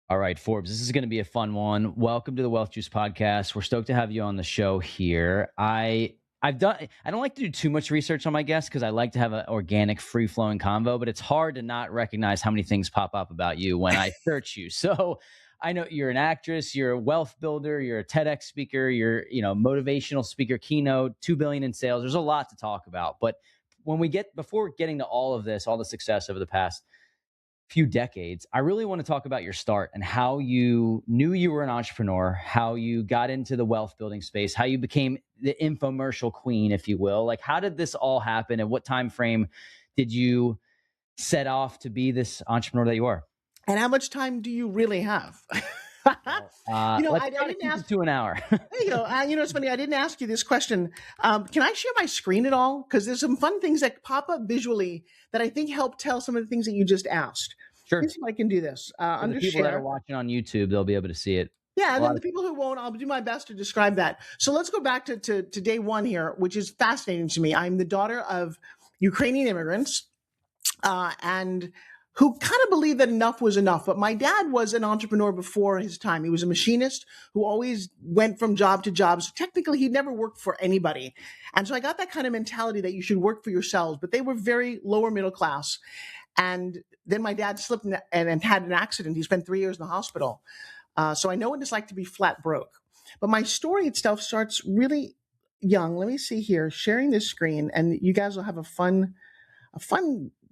All right, Forbes, this is going to be a fun one. Welcome to the Wealth Juice podcast. We're stoked to have you on the show here. I don't like to do too much research on my guests because I like to have an organic, free-flowing convo, but it's hard to not recognize how many things pop up about you when I search you. So I know you're an actress, you're a wealth builder, you're a TEDx speaker, you're, motivational speaker, keynote, 2 billion in sales. There's a lot to talk about. But before getting to all of this, all the success over the past few decades, I really want to talk about your start and how you knew you were an entrepreneur, how you got into the wealth building space, how you became the infomercial queen, if you will. Like, how did this all happen, and what time frame did you set off to be this entrepreneur that you are? And how much time do you really have? I didn't ask to an hour. There you go. It's funny. I didn't ask you this question. Can I share my screen at all? Because there's some fun things that pop up visually that I think help tell some of the things that you just asked. Sure. Let's see if I can do this. For the people that are watching on YouTube, they'll be able to see it. Yeah, and then the people who won't, I'll do my best to describe that. So let's go back to day one here, which is fascinating to me. I'm the daughter of Ukrainian immigrants, and who kind of believed that enough was enough. But my dad was an entrepreneur before his time. He was a machinist who always went from job to job. So technically, he never worked for anybody. And so I got that kind of mentality that you should work for yourselves. But they were very lower middle class. And then my dad slipped and had an accident. He spent 3 years in the hospital. So I know what it's like to be flat broke. But my story itself starts really young. Let me see here, sharing this screen, and you guys will have a fun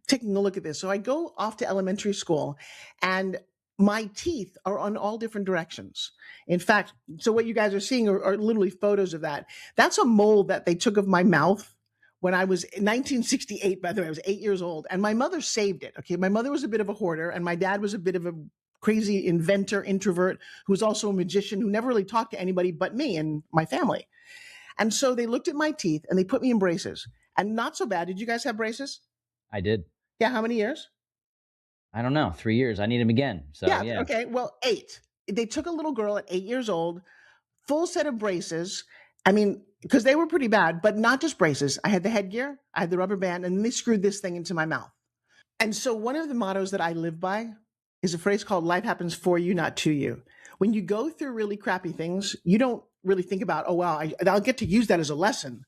taking a look at this. So I go off to elementary school, and my teeth are on all different directions. In fact, so what you guys are seeing are literally photos of that. That's a mold that they took of my mouth when I was in 1968, by the way. I was 8 years old, and my mother saved it. Okay, my mother was a bit of a hoarder, and my dad was a bit of a crazy inventor, introvert, who was also a magician, who never really talked to anybody but me and my family. And so they looked at my teeth, and they put me in braces. And not so bad. Did you guys have braces? I did. Yeah, how many years? I don't know. 3 years. I need them again. So yeah. Okay. Well, 8. They took a little girl at 8 years old, full set of braces. I mean, because they were pretty bad, but not just braces. I had the headgear, I had the rubber band, and then they screwed this thing into my mouth. And so one of the mottos that I live by is a phrase called life happens for you, not to you. When you go through really crappy things, you don't really think about, oh, wow, I'll get to use that as a lesson.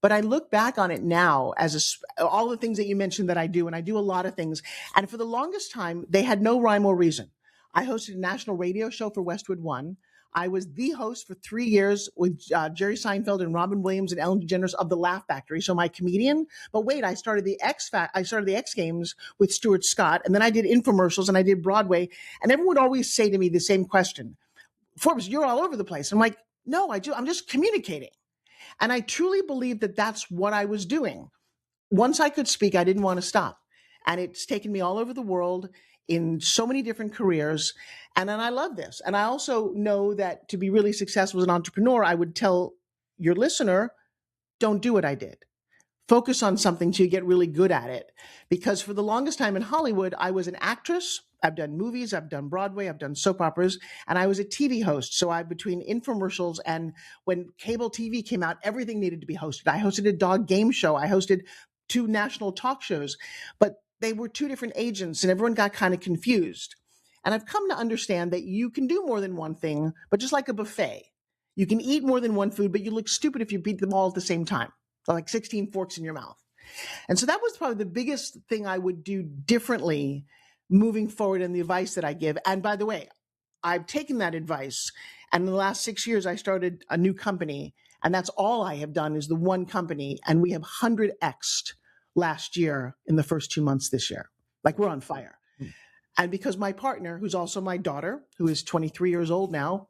But I look back on it now as all the things that you mentioned that I do, and I do a lot of things. And for the longest time, they had no rhyme or reason. I hosted a national radio show for Westwood One. I was the host for 3 years with Jerry Seinfeld and Robin Williams and Ellen DeGeneres of The Laugh Factory. So my comedian. But wait, I started the X Games with Stuart Scott, and then I did infomercials and I did Broadway. And everyone would always say to me the same question: Forbes, you're all over the place. I'm like, no, I'm just communicating. And I truly believe that that's what I was doing. Once I could speak, I didn't want to stop. And it's taken me all over the world in so many different careers. And then I love this. And I also know that to be really successful as an entrepreneur, I would tell your listener, don't do what I did. Focus on something till you get really good at it. Because for the longest time in Hollywood, I was an actress. I've done movies, I've done Broadway, I've done soap operas, and I was a TV host. So between infomercials and when cable TV came out, everything needed to be hosted. I hosted a dog game show. I hosted 2 national talk shows, but they were 2 different agents and everyone got kind of confused. And I've come to understand that you can do more than one thing, but just like a buffet, you can eat more than one food, but you look stupid if you eat them all at the same time. So like 16 forks in your mouth. And so that was probably the biggest thing I would do differently moving forward in the advice that I give. And by the way, I've taken that advice, and in the last 6 years, I started a new company, and that's all I have done is the one company, and we have 100x'd last year in the first 2 months this year. Like, we're on fire. And because my partner, who's also my daughter, who is 23 years old now,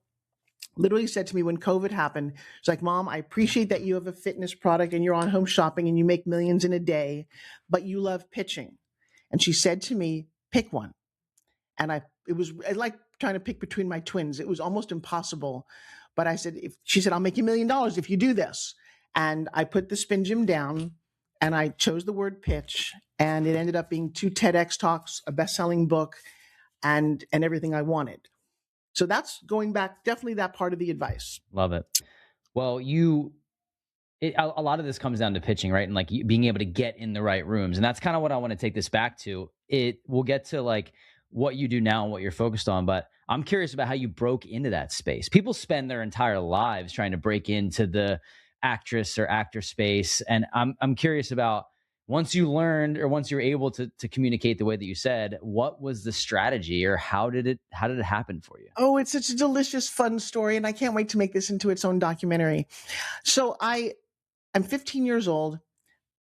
literally said to me when COVID happened, she's like, Mom, I appreciate that you have a fitness product and you're on home shopping and you make millions in a day, but you love pitching. And she said to me, pick one. And it was like trying to pick between my twins. It was almost impossible. But I said, she said, I'll make you $1 million if you do this. And I put the Spin Gym down and I chose the word pitch, and it ended up being 2 TEDx talks, a best-selling book, and everything I wanted. So that's going back, definitely that part of the advice. Love it. Well, a lot of this comes down to pitching, right? And like being able to get in the right rooms. And that's kind of what I want to take this back to. We'll get to like what you do now and what you're focused on. But I'm curious about how you broke into that space. People spend their entire lives trying to break into the actress or actor space. And I'm curious about, once you learned, or once you were able to communicate the way that you said, what was the strategy, or how did it happen for you? Oh, it's such a delicious, fun story, and I can't wait to make this into its own documentary. So I'm 15 years old.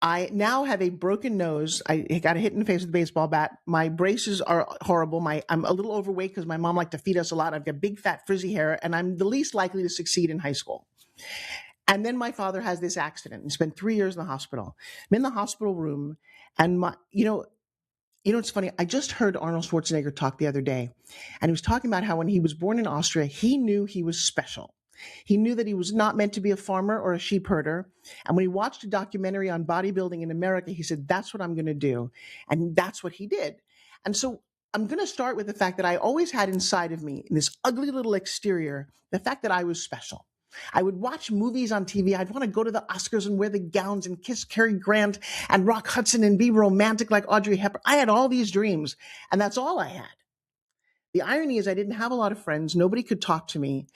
I now have a broken nose. I got hit in the face with a baseball bat. My braces are horrible. I'm a little overweight because my mom liked to feed us a lot. I've got big, fat, frizzy hair, and I'm the least likely to succeed in high school. And then my father has this accident and spent 3 years in the hospital. I'm in the hospital room, and it's funny. I just heard Arnold Schwarzenegger talk the other day, and he was talking about how when he was born in Austria, he knew he was special. He knew that he was not meant to be a farmer or a sheep herder. And when he watched a documentary on bodybuilding in America, he said, that's what I'm going to do. And that's what he did. And so I'm going to start with the fact that I always had inside of me, in this ugly little exterior, the fact that I was special. I would watch movies on TV. I'd want to go to the Oscars and wear the gowns and kiss Cary Grant and Rock Hudson and be romantic like Audrey Hepburn. I had all these dreams, and that's all I had. The irony is I didn't have a lot of friends. Nobody could talk to me.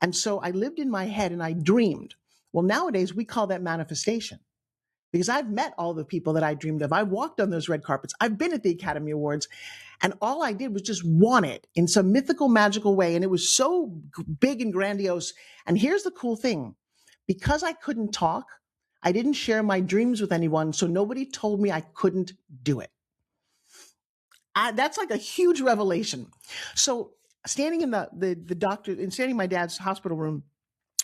And so I lived in my head and I dreamed. Well, nowadays we call that manifestation, because I've met all the people that I dreamed of. I walked on those red carpets. I've been at the Academy Awards, and all I did was just want it in some mythical, magical way. And it was so big and grandiose. And here's the cool thing. Because I couldn't talk, I didn't share my dreams with anyone. So nobody told me I couldn't do it. That's like a huge revelation. So standing in standing in my dad's hospital room,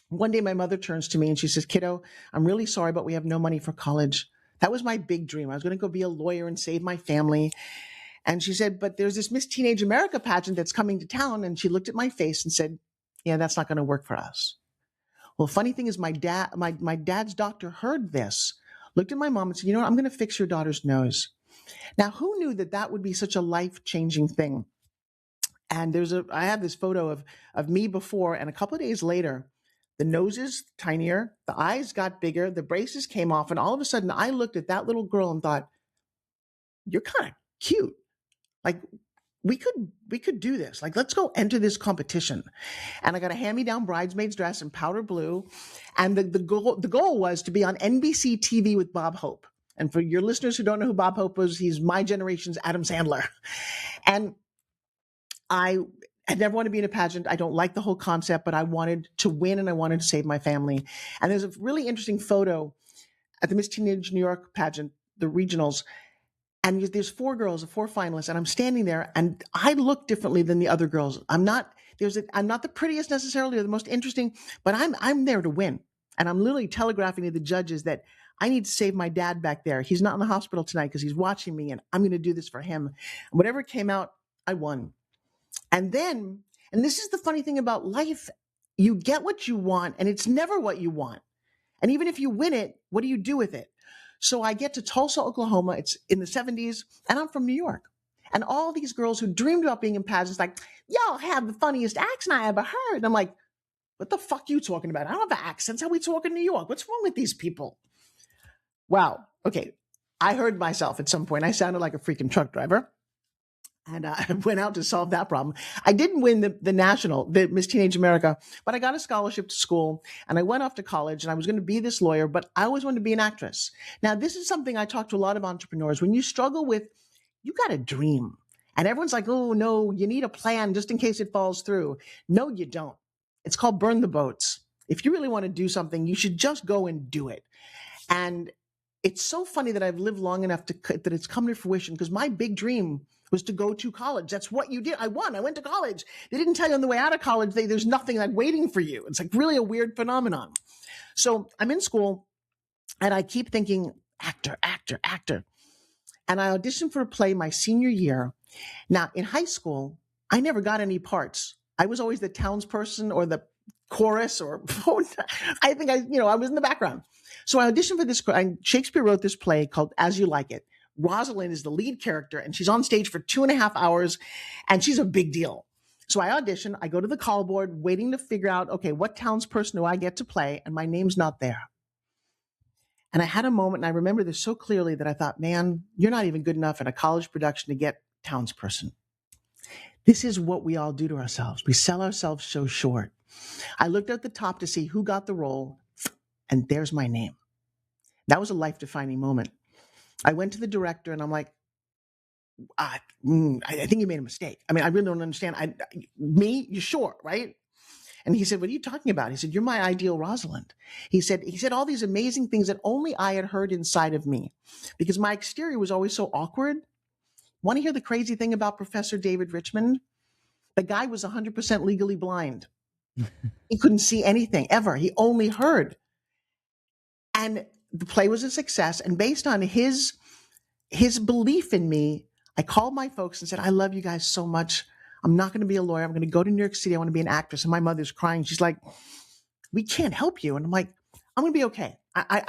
one day my mother turns to me and she says, kiddo, I'm really sorry, but we have no money for college. That was my big dream. I was going to go be a lawyer and save my family. And she said, but there's this Miss Teenage America pageant that's coming to town. And she looked at my face and said, yeah, that's not going to work for us. Well, funny thing is my dad's doctor heard this, looked at my mom and said, you know what, I'm going to fix your daughter's nose. Now, who knew that that would be such a life-changing thing? And I have this photo of me before, and a couple of days later, the nose is tinier, the eyes got bigger, the braces came off, and all of a sudden I looked at that little girl and thought, you're kind of cute. Like we could do this. Like, let's go enter this competition. And I got a hand-me-down bridesmaid's dress in powder blue. And the goal was to be on NBC TV with Bob Hope. And for your listeners who don't know who Bob Hope was, he's my generation's Adam Sandler. And I never wanted to be in a pageant. I don't like the whole concept, but I wanted to win and I wanted to save my family. And there's a really interesting photo at the Miss Teenage New York pageant, the regionals. And there's 4 girls, 4 finalists, and I'm standing there and I look differently than the other girls. I'm not the prettiest necessarily or the most interesting, but I'm there to win. And I'm literally telegraphing to the judges that I need to save my dad back there. He's not in the hospital tonight because he's watching me and I'm going to do this for him. And whatever came out, I won. And this is the funny thing about life, you get what you want and it's never what you want. And even if you win it, what do you do with it? So I get to Tulsa, Oklahoma. It's in the 70s and I'm from New York. And all these girls who dreamed about being in pageants like, y'all have the funniest accent I ever heard. And I'm like, what the fuck are you talking about? I don't have accents. How we talk in New York? What's wrong with these people? Wow. Okay. I heard myself at some point. I sounded like a freaking truck driver. And I went out to solve that problem. I didn't win the Miss Teenage America, but I got a scholarship to school and I went off to college and I was going to be this lawyer, but I always wanted to be an actress. Now, this is something I talk to a lot of entrepreneurs. When you struggle with, you got a dream and everyone's like, oh no, you need a plan just in case it falls through. No, you don't. It's called burn the boats. If you really want to do something, you should just go and do it. And it's so funny that I've lived long enough that it's come to fruition because my big dream was to go to college. That's what you did. I won. I went to college. They didn't tell you on the way out of college, there's nothing like waiting for you. It's like really a weird phenomenon. So I'm in school and I keep thinking, actor, actor, actor. And I auditioned for a play my senior year. Now in high school, I never got any parts. I was always the townsperson or the chorus or I think I was in the background. So I auditioned for this, and Shakespeare wrote this play called As You Like It. Rosalind is the lead character and she's on stage for 2.5 hours and she's a big deal. So I audition, I go to the call board waiting to figure out, okay, what townsperson do I get to play? And my name's not there. And I had a moment and I remember this so clearly that I thought, man, you're not even good enough in a college production to get townsperson. This is what we all do to ourselves. We sell ourselves so short. I looked at the top to see who got the role, and there's my name. That was a life-defining moment. I went to the director and I'm like, I think you made a mistake. I mean, I really don't understand. Me? You sure, right? And he said, what are you talking about? He said, you're my ideal Rosalind. He said all these amazing things that only I had heard inside of me because my exterior was always so awkward. Want to hear the crazy thing about Professor David Richmond? The guy was 100% legally blind. He couldn't see anything ever. He only heard. And the play was a success. And based on his belief in me, I called my folks and said, I love you guys so much. I'm not going to be a lawyer. I'm going to go to New York City. I want to be an actress. And my mother's crying. She's like, we can't help you. And I'm like, I'm going to be okay. I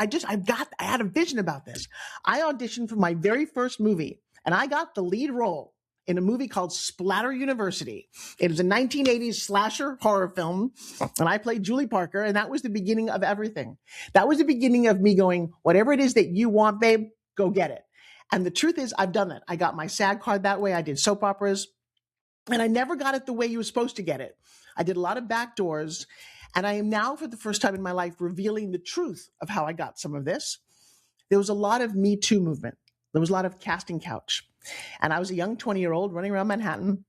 had a vision about this. I auditioned for my very first movie and I got the lead role in a movie called Splatter University. It was a 1980s slasher horror film. And I played Julie Parker. And that was the beginning of everything. That was the beginning of me going, whatever it is that you want, babe, go get it. And the truth is I've done that. I got my SAG card that way. I did soap operas and I never got it the way you were supposed to get it. I did a lot of back doors and I am now for the first time in my life revealing the truth of how I got some of this. There was a lot of Me Too movement. There was a lot of casting couch. And I was a young 20-year-old running around Manhattan.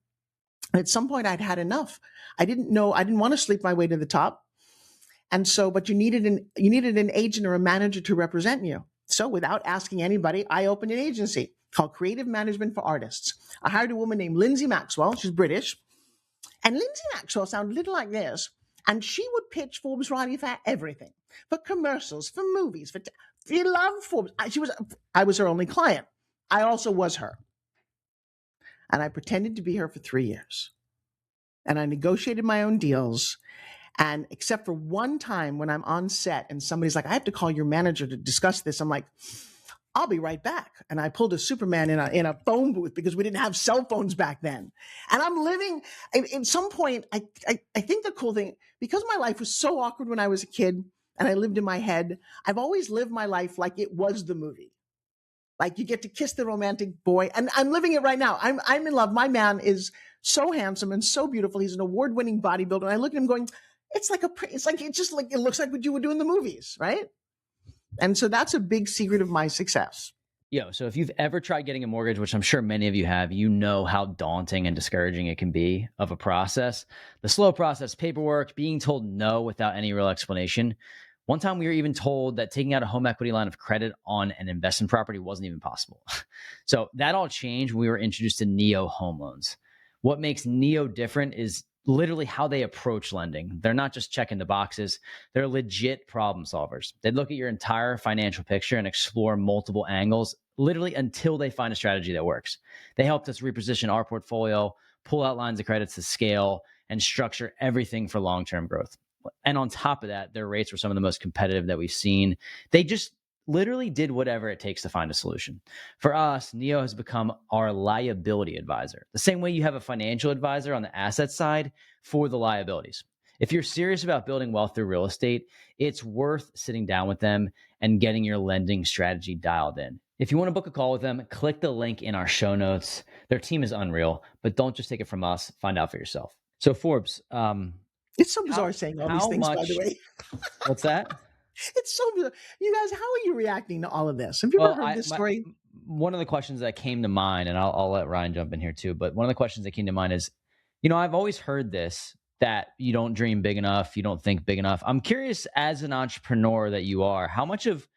And at some point I'd had enough. I didn't want to sleep my way to the top. And so, but you needed an agent or a manager to represent you. So without asking anybody, I opened an agency called Creative Management for Artists. I hired a woman named Lindsay Maxwell. She's British. And Lindsay Maxwell sounded a little like this. And she would pitch Forbes Riley for everything, for commercials, for movies, she loved Forbes. I was her only client. I also was her. And I pretended to be her for 3 years. And I negotiated my own deals. And except for one time when I'm on set and somebody's like, I have to call your manager to discuss this. I'm like, I'll be right back. And I pulled a Superman in a phone booth because we didn't have cell phones back then. And I'm living, at some point, I think the cool thing, because my life was so awkward when I was a kid and I lived in my head, I've always lived my life like it was the movie. Like you get to kiss the romantic boy. And I'm living it right now. I'm in love. My man is so handsome and so beautiful. He's an award-winning bodybuilder. And I look at him going, it looks like what you would do in the movies, right? And so that's a big secret of my success. So if you've ever tried getting a mortgage, which I'm sure many of you have, you know how daunting and discouraging it can be of a process. The slow process, paperwork, being told no without any real explanation. One time we were even told that taking out a home equity line of credit on an investment property wasn't even possible. So that all changed when we were introduced to Neo Home Loans. What makes Neo different is literally how they approach lending. They're not just checking the boxes. They're legit problem solvers. They look at your entire financial picture and explore multiple angles, literally until they find a strategy that works. They helped us reposition our portfolio, pull out lines of credits to scale, and structure everything for long-term growth. And on top of that, their rates were some of the most competitive that we've seen. They just literally did whatever it takes to find a solution. For us, Neo has become our liability advisor, the same way you have a financial advisor on the asset side for the liabilities. If you're serious about building wealth through real estate, it's worth sitting down with them and getting your lending strategy dialed in. If you want to book a call with them, click the link in our show notes. Their team is unreal, but don't just take it from us. Find out for yourself. So Forbes, it's so bizarre saying all these things, by the way. What's that? It's so bizarre. You guys, how are you reacting to all of this? Have you ever heard this story? One of the questions that came to mind, and I'll let Ryan jump in here too, but one of the questions that came to mind is, I've always heard this, that you don't dream big enough, you don't think big enough. I'm curious, as an entrepreneur that you are, how much of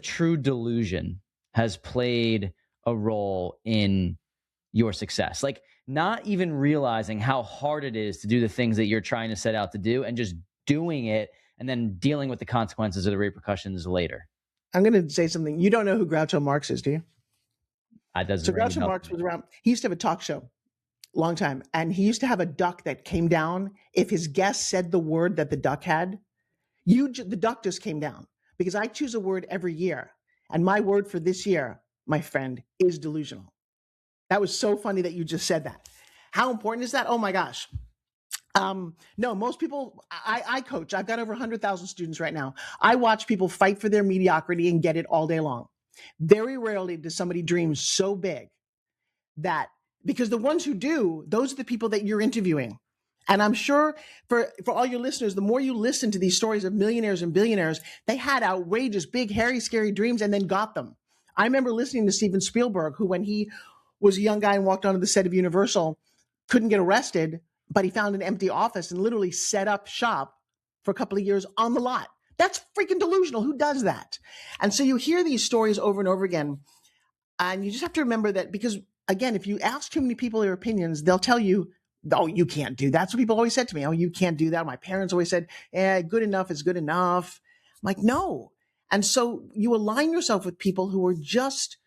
true delusion has played a role in your success? Like, not even realizing how hard it is to do the things that you're trying to set out to do and just doing it and then dealing with the consequences or the repercussions later. I'm going to say something. You don't know who Groucho Marx is, do you? So Groucho Marx was around. He used to have a talk show, long time. And he used to have a duck that came down. If his guest said the word that the duck had, the duck just came down, because I choose a word every year. And my word for this year, my friend, is delusional. That was so funny that you just said that. How important is that? Oh my gosh. No, most people, I coach. I've got over 100,000 students right now. I watch people fight for their mediocrity and get it all day long. Very rarely does somebody dream so big that because the ones who do, those are the people that you're interviewing. And I'm sure for all your listeners, the more you listen to these stories of millionaires and billionaires, they had outrageous, big, hairy, scary dreams and then got them. I remember listening to Steven Spielberg, who, when he was a young guy and walked onto the set of Universal, couldn't get arrested, but he found an empty office and literally set up shop for a couple of years on the lot. That's freaking delusional. Who does that? And so you hear these stories over and over again. And you just have to remember that, because, again, if you ask too many people their opinions, they'll tell you, oh, you can't do that. That's what people always said to me. Oh, you can't do that. My parents always said, good enough is good enough. I'm like, no. And so you align yourself with people who are just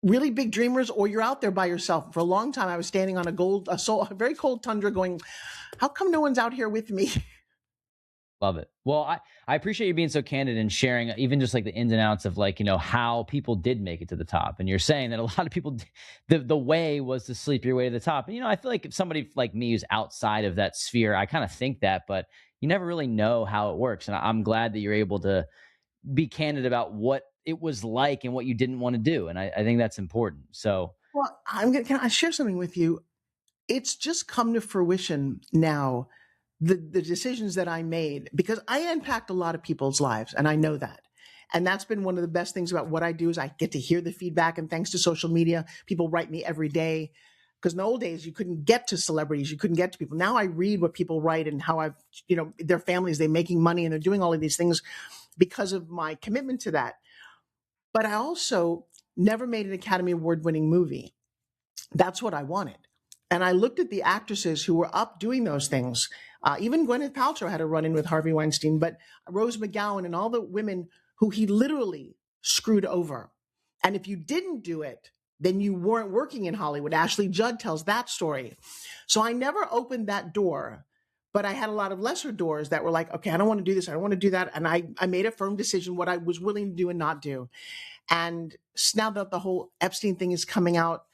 really big dreamers, or you're out there by yourself. For a long time, I was standing on a very cold tundra going, how come no one's out here with me? Love it. Well, I appreciate you being so candid and sharing even just like the ins and outs of, like, how people did make it to the top. And you're saying that a lot of people, the way was to sleep your way to the top. And, I feel like if somebody like me who's outside of that sphere, I kind of think that, but you never really know how it works. And I'm glad that you're able to be candid about what it was like and what you didn't want to do. And I think that's important. So, well, can I share something with you? It's just come to fruition now, the decisions that I made, because I impact a lot of people's lives, and I know that. And that's been one of the best things about what I do, is I get to hear the feedback. And thanks to social media, people write me every day. Because in the old days, you couldn't get to celebrities, you couldn't get to people. Now I read what people write and how their families, they're making money and they're doing all of these things because of my commitment to that. But I also never made an Academy Award winning movie. That's what I wanted. And I looked at the actresses who were up doing those things. Even Gwyneth Paltrow had a run-in with Harvey Weinstein, but Rose McGowan and all the women who he literally screwed over. And if you didn't do it, then you weren't working in Hollywood. Ashley Judd tells that story. So I never opened that door, but I had a lot of lesser doors that were like, okay, I don't want to do this, I don't want to do that. And I made a firm decision what I was willing to do and not do. And now that the whole Epstein thing is coming out,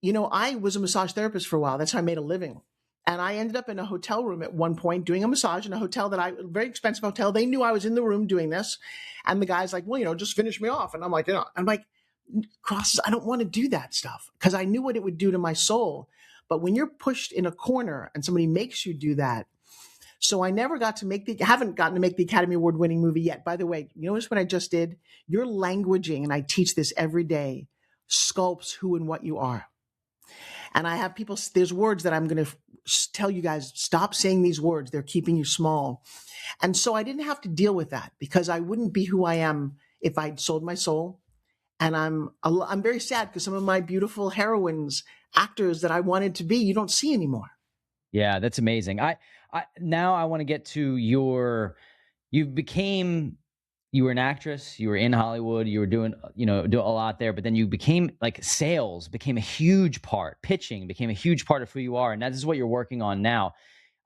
I was a massage therapist for a while. That's how I made a living. And I ended up in a hotel room at one point doing a massage in a hotel a very expensive hotel. They knew I was in the room doing this. And the guy's like, well, just finish me off. And I'm like, crosses, I don't want to do that stuff, because I knew what it would do to my soul. But when you're pushed in a corner and somebody makes you do that. So I haven't gotten to make the Academy Award winning movie yet. By the way, you notice what I just did? Your languaging, and I teach this every day, sculpts who and what you are. And I have people, there's words that I'm going to tell you guys, stop saying these words. They're keeping you small. And so I didn't have to deal with that, because I wouldn't be who I am if I'd sold my soul. And I'm very sad, because some of my beautiful heroines, actors that I wanted to be, you don't see anymore. Yeah, that's amazing. Now I want to get to you were an actress, you were in Hollywood, you were doing a lot there, but then you became, like, sales became a huge part, pitching became a huge part of who you are. And that is what you're working on now.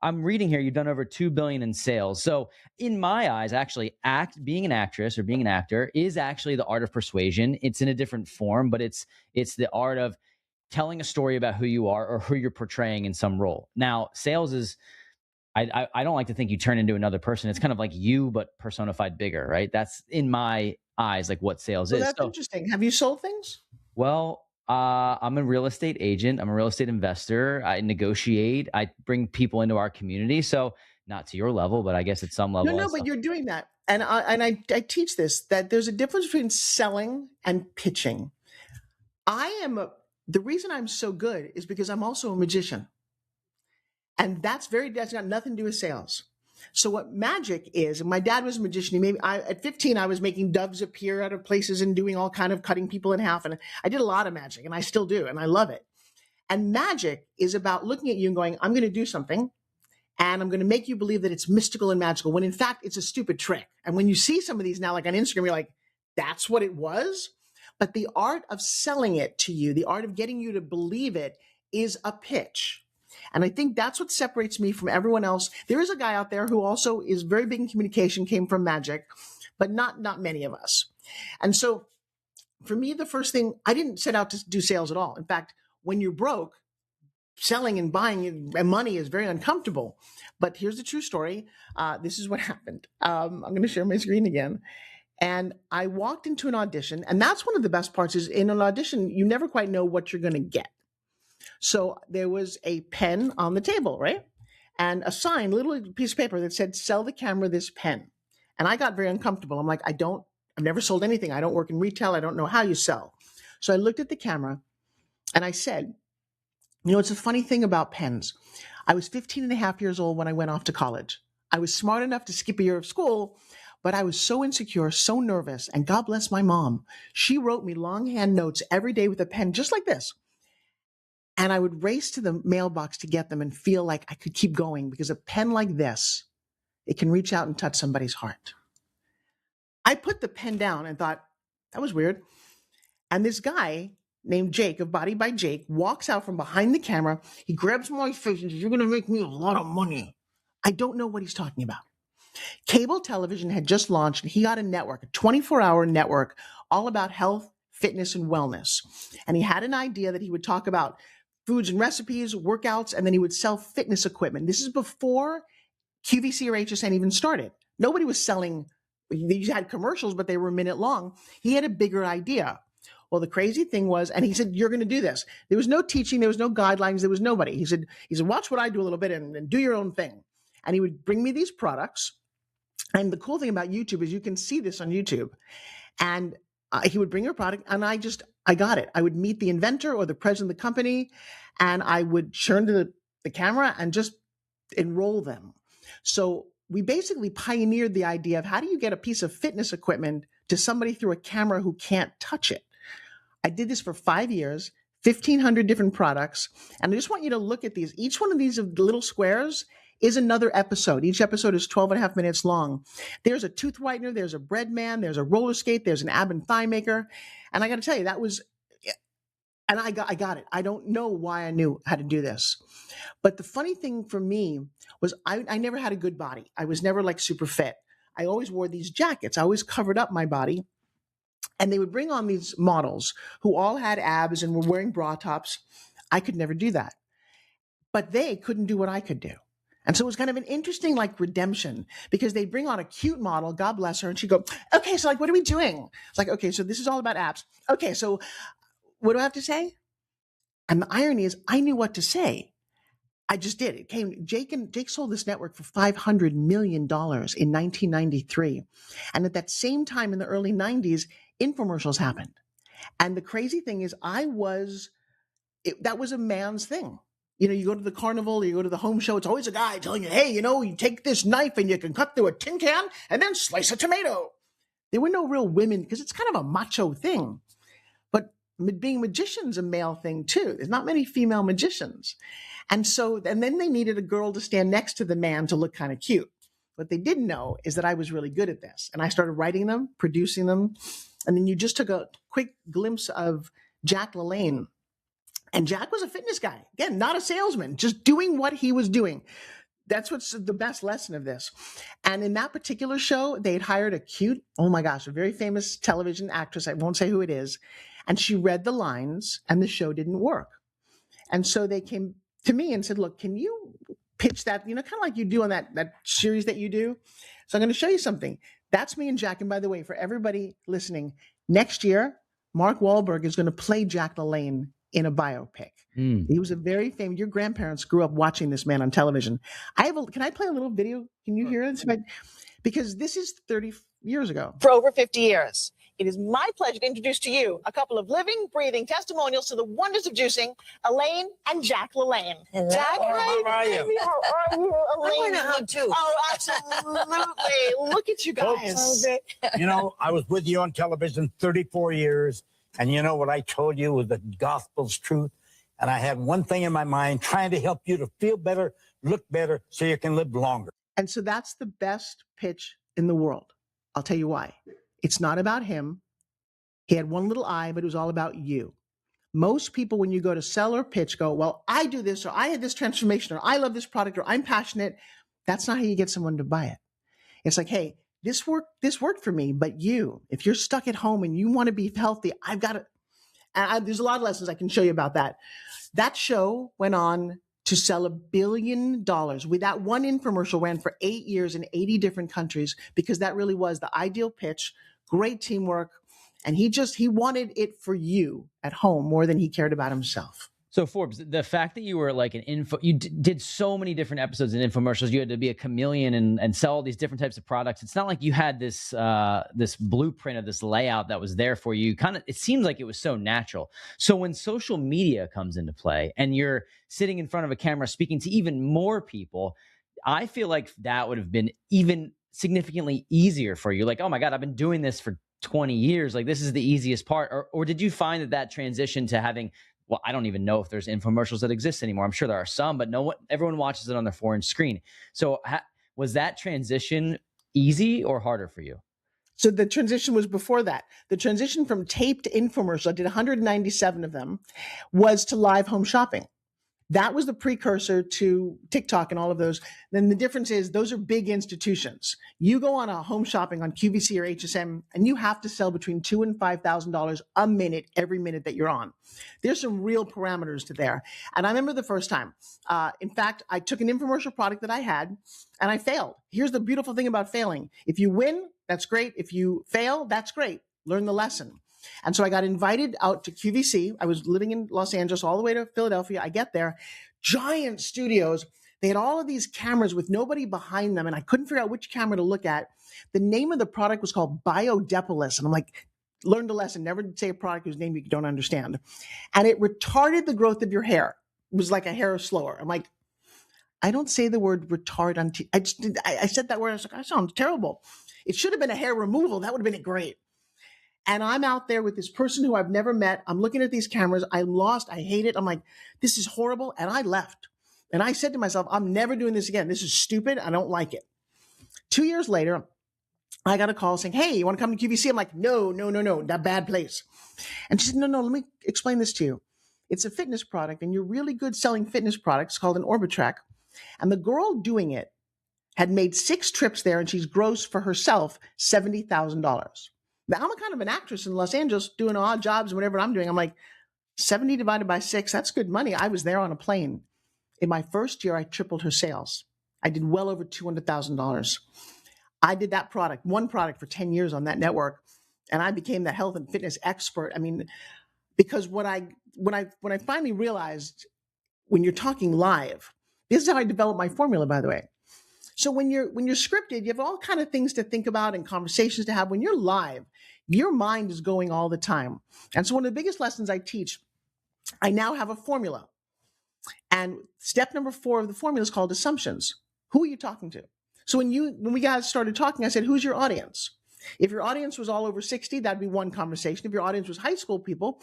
I'm reading here, you've done over $2 billion in sales. So in my eyes, actually, being an actress or being an actor is actually the art of persuasion. It's in a different form, but it's the art of telling a story about who you are or who you're portraying in some role. Now, sales is, I don't like to think you turn into another person. It's kind of like you, but personified bigger, right? That's, in my eyes, like what sales is. That's interesting. Have you sold things? Well, I'm a real estate agent. I'm a real estate investor. I negotiate. I bring people into our community. So not to your level, but I guess at some level. No, but you're doing that. And I teach this, that there's a difference between selling and pitching. The reason I'm so good is because I'm also a magician. And that's got nothing to do with sales. So what magic is, and my dad was a magician. At 15, I was making doves appear out of places and doing all kind of cutting people in half. And I did a lot of magic, and I still do, and I love it. And magic is about looking at you and going, I'm going to do something, and I'm going to make you believe that it's mystical and magical, when in fact it's a stupid trick. And when you see some of these now, like on Instagram, you're like, that's what it was? But the art of selling it to you, the art of getting you to believe it, is a pitch. And I think that's what separates me from everyone else. There is a guy out there who also is very big in communication, came from magic, but not many of us. And so for me, the first thing, I didn't set out to do sales at all. In fact, when you're broke, selling and buying money is very uncomfortable. But here's the true story. This is what happened. I'm going to share my screen again. And I walked into an audition, and that's one of the best parts, is in an audition, you never quite know what you're going to get. So there was a pen on the table, right? And a sign, little piece of paper that said, sell the camera this pen. And I got very uncomfortable. I'm like, I've never sold anything. I don't work in retail. I don't know how you sell. So I looked at the camera and I said, it's a funny thing about pens. I was 15 and a half years old when I went off to college. I was smart enough to skip a year of school, but I was so insecure, so nervous. And God bless my mom. She wrote me longhand notes every day with a pen just like this. And I would race to the mailbox to get them and feel like I could keep going because a pen like this, it can reach out and touch somebody's heart. I put the pen down and thought, that was weird. And this guy named Jake of Body by Jake walks out from behind the camera. He grabs my face and says, you're going to make me a lot of money. I don't know what he's talking about. Cable television had just launched and he got a network, a 24-hour network all about health, fitness, and wellness. And he had an idea that he would talk about foods and recipes, workouts, and then he would sell fitness equipment. This is before QVC or HSN even started. Nobody was selling. These had commercials, but they were a minute long. He had a bigger idea. Well, the crazy thing was, and he said, you're going to do this. There was no teaching. There was no guidelines. There was nobody. He said, watch what I do a little bit and do your own thing. And he would bring me these products. And the cool thing about YouTube is you can see this on YouTube. And he would bring a product and I got it. I would meet the inventor or the president of the company and I would turn to the camera and just enroll them. So we basically pioneered the idea of how do you get a piece of fitness equipment to somebody through a camera who can't touch it. I did this for 5 years, 1,500 different products. And I just want you to look at these. Each one of these little squares is another episode. Each episode is 12 and a half minutes long. There's a tooth whitener, there's a bread man, there's a roller skate, there's an ab and thigh maker. And I got to tell you, and I got it. I don't know why I knew how to do this. But the funny thing for me was I never had a good body. I was never like super fit. I always wore these jackets. I always covered up my body. And they would bring on these models who all had abs and were wearing bra tops. I could never do that. But they couldn't do what I could do. And so it was kind of an interesting like redemption because they'd bring on a cute model, God bless her, and she'd go, okay, so like, what are we doing? It's like, okay, so this is all about abs. Okay, so what do I have to say? And the irony is I knew what to say. I just did. It came, Jake sold this network for $500 million in 1993. And at that same time in the early 90s, infomercials happened. And the crazy thing is that was a man's thing. You go to the carnival, you go to the home show, it's always a guy telling you, hey, you take this knife and you can cut through a tin can and then slice a tomato. There were no real women because it's kind of a macho thing. But being magician's a male thing too. There's not many female magicians. And then they needed a girl to stand next to the man to look kind of cute. What they didn't know is that I was really good at this. And I started writing them, producing them. And then you just took a quick glimpse of Jack LaLanne. And Jack was a fitness guy. Again, not a salesman, just doing what he was doing. That's what's the best lesson of this. And in that particular show, they had hired a very famous television actress. I won't say who it is. And she read the lines and the show didn't work. And so they came to me and said, look, can you pitch that, kind of like you do on that series that you do? So I'm going to show you something. That's me and Jack. And by the way, for everybody listening, next year, Mark Wahlberg is going to play Jack LaLanne in a biopic. He was a very famous, your grandparents grew up watching this man on television. Can I play a little video? Can you hear this? Because this is 30 years ago. For over 50 years. It is my pleasure to introduce to you a couple of living, breathing testimonials to the wonders of juicing, Elaine and Jack LaLanne. Hello. Jack, How are you? How are you, I Elaine? want to hug too. Oh, absolutely. Look at you guys. I was with you on television 34 years, and what I told you was the gospel's truth. And I had one thing in my mind, trying to help you to feel better, look better, so you can live longer. And so that's the best pitch in the world. I'll tell you why. It's not about him. He had one little eye, but it was all about you. Most people, when you go to sell or pitch, go, well, I do this, or I had this transformation, or I love this product, or I'm passionate. That's not how you get someone to buy it. It's like, hey, this worked for me, but if you're stuck at home and you want to be healthy, I've got to, there's a lot of lessons I can show you about that. That show went on to sell $1 billion. With that one infomercial ran for 8 years in 80 different countries because that really was the ideal pitch, great teamwork. And he wanted it for you at home more than he cared about himself. So Forbes, the fact that you were like you did so many different episodes and infomercials, you had to be a chameleon and sell all these different types of products. It's not like you had this this blueprint of this layout that was there for you. It seems like it was so natural. So when social media comes into play and you're sitting in front of a camera speaking to even more people, I feel like that would have been even significantly easier for you. Like, oh my God, I've been doing this for 20 years. Like, this is the easiest part. Or did you find that transition to having, well, I don't even know if there's infomercials that exist anymore. I'm sure there are some, but everyone watches it on their 4-inch screen. So was that transition easy or harder for you? So the transition was before that. The transition from tape to infomercial, I did 197 of them, was to live home shopping. That was the precursor to TikTok and all of those. Then the difference is those are big institutions. You go on a home shopping on QVC or HSM, and you have to sell between $2,000 and $5,000 a minute every minute that you're on. There's some real parameters to there. And I remember the first time. In fact, I took an infomercial product that I had, and I failed. Here's the beautiful thing about failing. If you win, that's great. If you fail, that's great. Learn the lesson. And so I got invited out to QVC. I was living in Los Angeles all the way to Philadelphia. I get there, giant studios. They had all of these cameras with nobody behind them, and I couldn't figure out which camera to look at. The name of the product was called Biodepolis. And I'm like, learned a lesson. Never say a product whose name you don't understand. And it retarded the growth of your hair. It was like a hair slower. I'm like, I don't say the word retard on TV. I said that word. I was like, that sounds terrible. It should have been a hair removal. That would have been great. And I'm out there with this person who I've never met. I'm looking at these cameras. I'm lost. I hate it. I'm like, this is horrible. And I left. And I said to myself, I'm never doing this again. This is stupid. I don't like it. 2 years later, I got a call saying, hey, you want to come to QVC? I'm like, no, that bad place. And she said, no, let me explain this to you. It's a fitness product, and you're really good selling fitness products called an Orbitrack. And the girl doing it had made 6 trips there, and she's grossed for herself $70,000. Now, I'm a kind of an actress in Los Angeles doing odd jobs and whatever I'm doing. I'm like, 70 divided by 6, that's good money. I was there on a plane. In my first year, I tripled her sales. I did well over $200,000. I did that product, one product for 10 years on that network. And I became the health and fitness expert. I mean, because when I finally realized when you're talking live, this is how I developed my formula, by the way. So when you're scripted, you have all kind of things to think about and conversations to have. When you're live, your mind is going all the time. And so one of the biggest lessons I teach, I now have a formula. And step number 4 of the formula is called assumptions. Who are you talking to? So when we guys started talking, I said, who's your audience? If your audience was all over 60, that'd be one conversation. If your audience was high school people,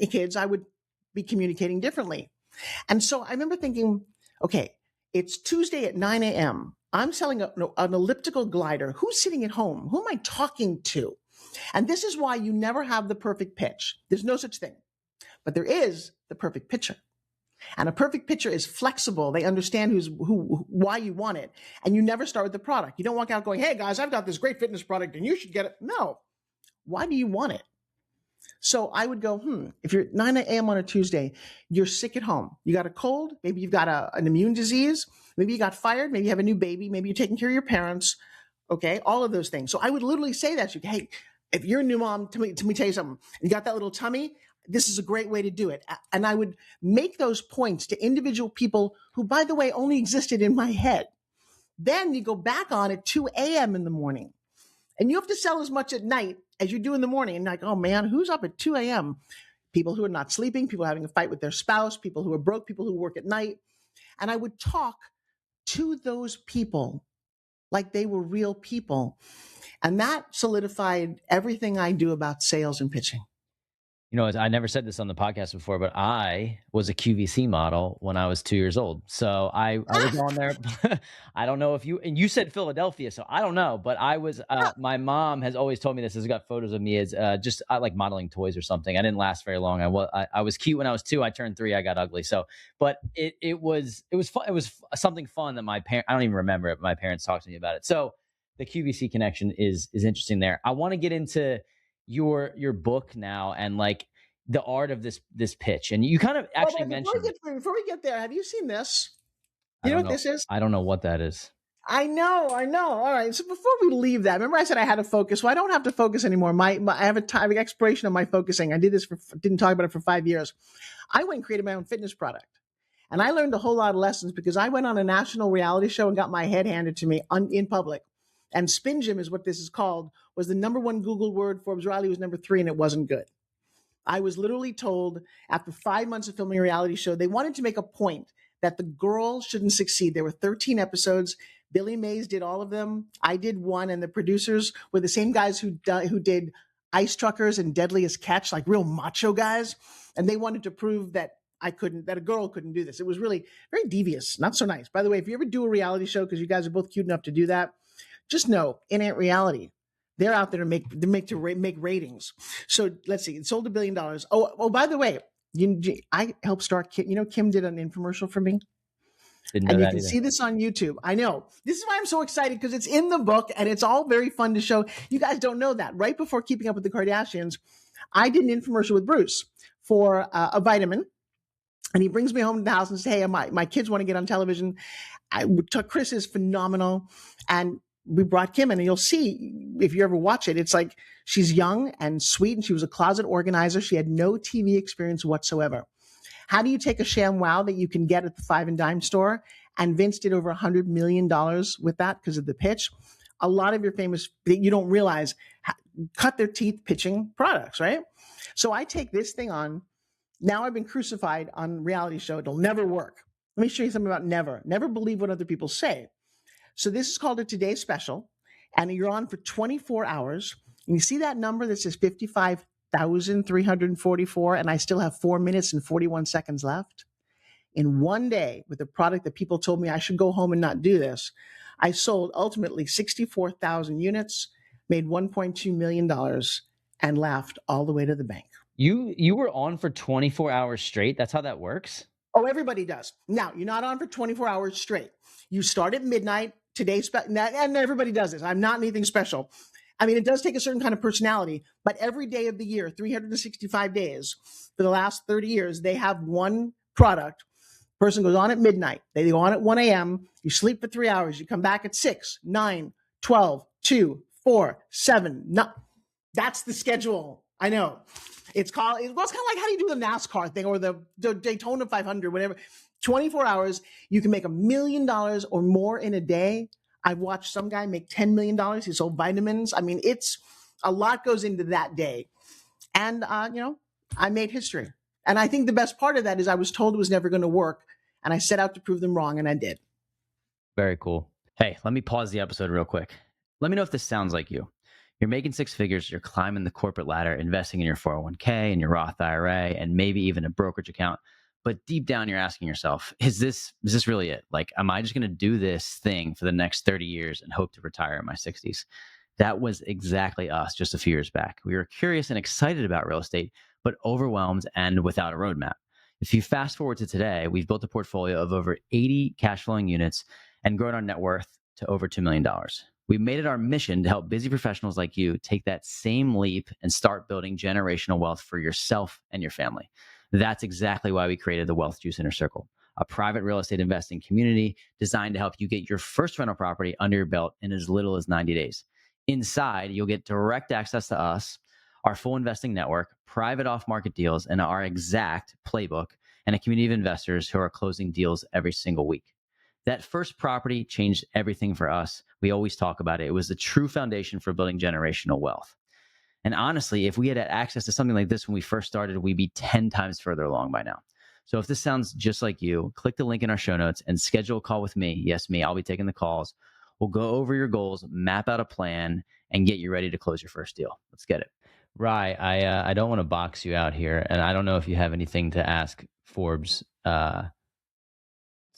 kids, I would be communicating differently. And so I remember thinking, okay, it's Tuesday at 9 a.m. I'm selling an elliptical glider. Who's sitting at home? Who am I talking to? And this is why you never have the perfect pitch. There's no such thing. But there is the perfect pitcher. And a perfect pitcher is flexible. They understand why you want it. And you never start with the product. You don't walk out going, hey, guys, I've got this great fitness product and you should get it. No. Why do you want it? So I would go, if you're at 9 a.m. on a Tuesday, you're sick at home. You got a cold. Maybe you've got an immune disease. Maybe you got fired. Maybe you have a new baby. Maybe you're taking care of your parents. Okay, all of those things. So I would literally say that to you. Hey, if you're a new mom, let me tell you something. You got that little tummy? This is a great way to do it. And I would make those points to individual people who, by the way, only existed in my head. Then you go back on at 2 a.m. in the morning. And you have to sell as much at night as you do in the morning. And like, oh man, who's up at 2 a.m.? People who are not sleeping, people having a fight with their spouse, people who are broke, people who work at night. And I would talk to those people like they were real people. And that solidified everything I do about sales and pitching. You know, I never said this on the podcast before, but I was a QVC model when I was 2 years old. So I was on there. I don't know if you said Philadelphia, so I don't know, but I was, my mom has always told me this. Has got photos of me as I like modeling toys or something. I didn't last very long. I was cute when I was 2. I turned 3. I got ugly. So, but it was fun. It was something fun that I don't even remember it. My parents talked to me about it. So the QVC connection is interesting there. I want to get into your book now and like the art of this pitch. And you kind of actually mentioned before we get there, have you seen this? You know what this is? I don't know what that is. I know. All right. So before we leave that, remember I said I had to focus. Well, I don't have to focus anymore. I have a time expiration of my focusing. I didn't talk about it for 5 years. I went and created my own fitness product. And I learned a whole lot of lessons because I went on a national reality show and got my head handed to me in public. And Spin Gym is what this is called, was the number one Google word. Forbes Riley was number 3, and it wasn't good. I was literally told after 5 months of filming a reality show, they wanted to make a point that the girls shouldn't succeed. There were 13 episodes. Billy Mays did all of them. I did one, and the producers were the same guys who did Ice Truckers and Deadliest Catch, like real macho guys. And they wanted to prove that that a girl couldn't do this. It was really very devious, not so nice. By the way, if you ever do a reality show, because you guys are both cute enough to do that, just know in Ant Reality, they're out there to make ratings. So let's see, it sold $1 billion. Oh, by the way, I helped start Kim. Kim did an infomercial for me. Didn't know And you that can either. see this on YouTube. I know. This is why I'm so excited, because it's in the book and it's all very fun to show. You guys don't know that. Right before Keeping Up with the Kardashians, I did an infomercial with Bruce for a vitamin. And he brings me home to the house and says, hey, my kids want to get on television. Chris is phenomenal. And we brought Kim in, and you'll see if you ever watch it, it's like she's young and sweet, and she was a closet organizer. She had no TV experience whatsoever. How do you take a sham wow that you can get at the 5 and dime store? And Vince did over $100 million with that because of the pitch. A lot of your famous, you don't realize, cut their teeth pitching products, right? So I take this thing on. Now I've been crucified on reality show. It'll never work. Let me show you something about never. Never believe what other people say. So this is called a Today Special, and you're on for 24 hours. And you see that number that says 55,344, and I still have 4 minutes and 41 seconds left? In one day, with a product that people told me I should go home and not do this, I sold ultimately 64,000 units, made $1.2 million, and laughed all the way to the bank. You were on for 24 hours straight? That's how that works? Oh, everybody does. Now, you're not on for 24 hours straight. You start at midnight, and everybody does this. I'm not anything special. I mean, it does take a certain kind of personality, but every day of the year, 365 days, for the last 30 years, they have one product. Person goes on at midnight. They go on at 1 a.m. You sleep for 3 hours. You come back at 6, 9, 12, 2, 4, 7. No, that's the schedule. I know. It's kind of like how do you do the NASCAR thing or the Daytona 500, whatever. 24 hours, you can make $1 million or more in a day. I've watched some guy make $10 million. He sold vitamins. I mean, it's a lot goes into that day. And, I made history. And I think the best part of that is I was told it was never going to work. And I set out to prove them wrong, and I did. Very cool. Hey, let me pause the episode real quick. Let me know if this sounds like you. You're making 6 figures, you're climbing the corporate ladder, investing in your 401k and your Roth IRA, and maybe even a brokerage account. But deep down, you're asking yourself, is this really it? Like, am I just going to do this thing for the next 30 years and hope to retire in my 60s? That was exactly us just a few years back. We were curious and excited about real estate, but overwhelmed and without a roadmap. If you fast forward to today, we've built a portfolio of over 80 cash flowing units and grown our net worth to over $2 million. We made it our mission to help busy professionals like you take that same leap and start building generational wealth for yourself and your family. That's exactly why we created the Wealth Juice Inner Circle, a private real estate investing community designed to help you get your first rental property under your belt in as little as 90 days. Inside, you'll get direct access to us, our full investing network, private off-market deals, and our exact playbook, and a community of investors who are closing deals every single week. That first property changed everything for us. We always talk about it. It was the true foundation for building generational wealth. And honestly, if we had access to something like this when we first started, we'd be 10 times further along by now. So if this sounds just like you, click the link in our show notes and schedule a call with me. Yes, me. I'll be taking the calls. We'll go over your goals, map out a plan, and get you ready to close your first deal. Let's get it. Right. I don't want to box you out here, and I don't know if you have anything to ask Forbes. No,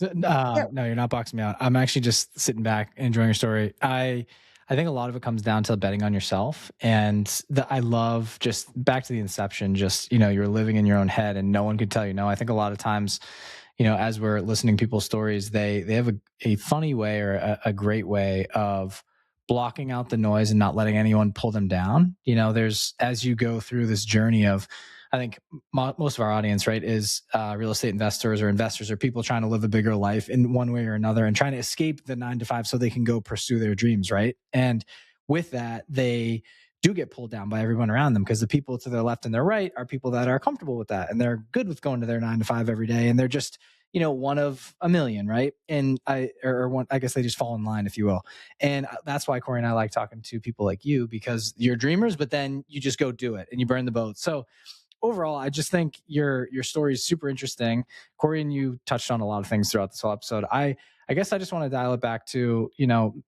you're not boxing me out. I'm actually just sitting back, enjoying your story. I think a lot of it comes down to betting on yourself. And I love just back to the inception, just, you're living in your own head and no one could tell you no. I think a lot of times, as we're listening to people's stories, they have a funny way or a great way of blocking out the noise and not letting anyone pull them down. There's, as you go through this journey of I think most of our audience, right, is real estate investors or people trying to live a bigger life in one way or another and trying to escape the 9 to 5 so they can go pursue their dreams, right? And with that, they do get pulled down by everyone around them because the people to their left and their right are people that are comfortable with that and they're good with going to their 9 to 5 every day, and they're just one of a million, right? And I guess they just fall in line, if you will. And that's why Corey and I like talking to people like you, because you're dreamers, but then you just go do it and you burn the boat. So overall, I just think your story is super interesting. Corey and you touched on a lot of things throughout this whole episode. I guess I just want to dial it back to,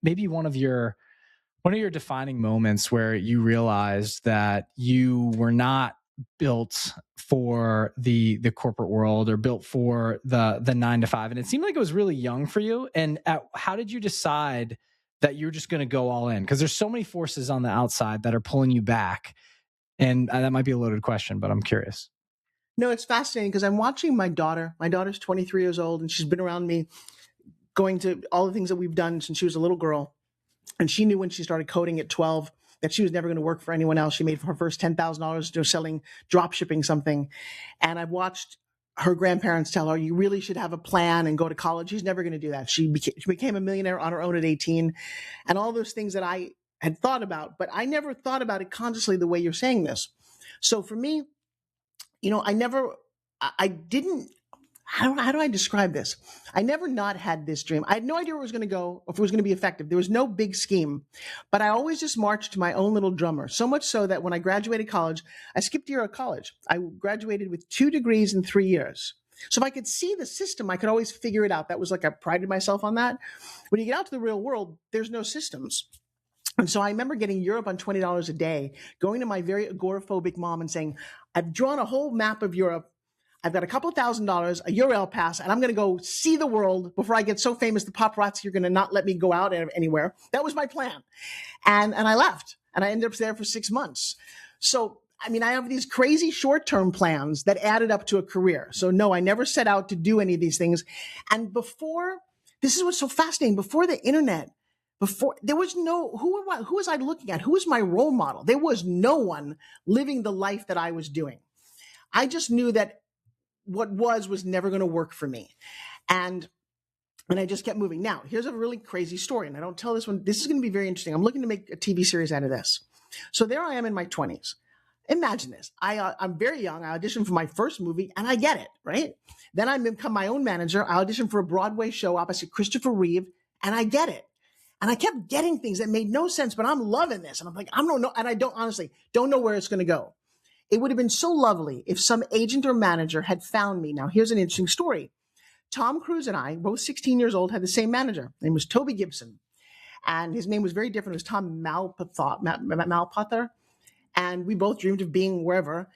maybe one of your defining moments where you realized that you were not built for the corporate world or built for the 9 to 5. And it seemed like it was really young for you. And how did you decide that you're just going to go all in? Because there's so many forces on the outside that are pulling you back. And that might be a loaded question, but I'm curious. No, it's fascinating because I'm watching my daughter. My daughter's 23 years old, and she's been around me going to all the things that we've done since she was a little girl. And she knew when she started coding at 12 that she was never going to work for anyone else. She made her first $10,000 selling, drop shipping something. And I've watched her grandparents tell her, you really should have a plan and go to college. She's never going to do that. She became a millionaire on her own at 18. And all those things that I had thought about, but I never thought about it consciously the way you're saying this. So for me, I didn't, how do I describe this? I never not had this dream. I had no idea where it was going to go, if it was going to be effective. There was no big scheme, but I always just marched to my own little drummer. So much so that when I graduated college, I skipped a year of college. I graduated with 2 degrees in 3 years. So if I could see the system, I could always figure it out. That was like, I prided myself on that. When you get out to the real world, there's no systems. And so I remember getting Europe on $20 a day, going to my very agoraphobic mom and saying, I've drawn a whole map of Europe. I've got a couple $1,000s, a Eurail pass, and I'm going to go see the world before I get so famous the paparazzi are going to not let me go out anywhere. That was my plan. And I left, and I ended up there for 6 months. So, I have these crazy short-term plans that added up to a career. So no, I never set out to do any of these things. And this is what's so fascinating, before the internet, there was who was I looking at? Who was my role model? There was no one living the life that I was doing. I just knew that what was never going to work for me. And I just kept moving. Now, here's a really crazy story. And I don't tell this one. This is going to be very interesting. I'm looking to make a TV series out of this. So there I am in my 20s. Imagine this. I'm very young. I auditioned for my first movie and I get it, right? Then I become my own manager. I auditioned for a Broadway show opposite Christopher Reeve and I get it. And I kept getting things that made no sense, but I'm loving this. And I'm like, I don't know. And I honestly don't know where it's going to go. It would have been so lovely if some agent or manager had found me. Now, here's an interesting story. Tom Cruise and I, both 16 years old, had the same manager. His name was Toby Gibson. And his name was very different. It was Tom Malpather. And we both dreamed of being wherever.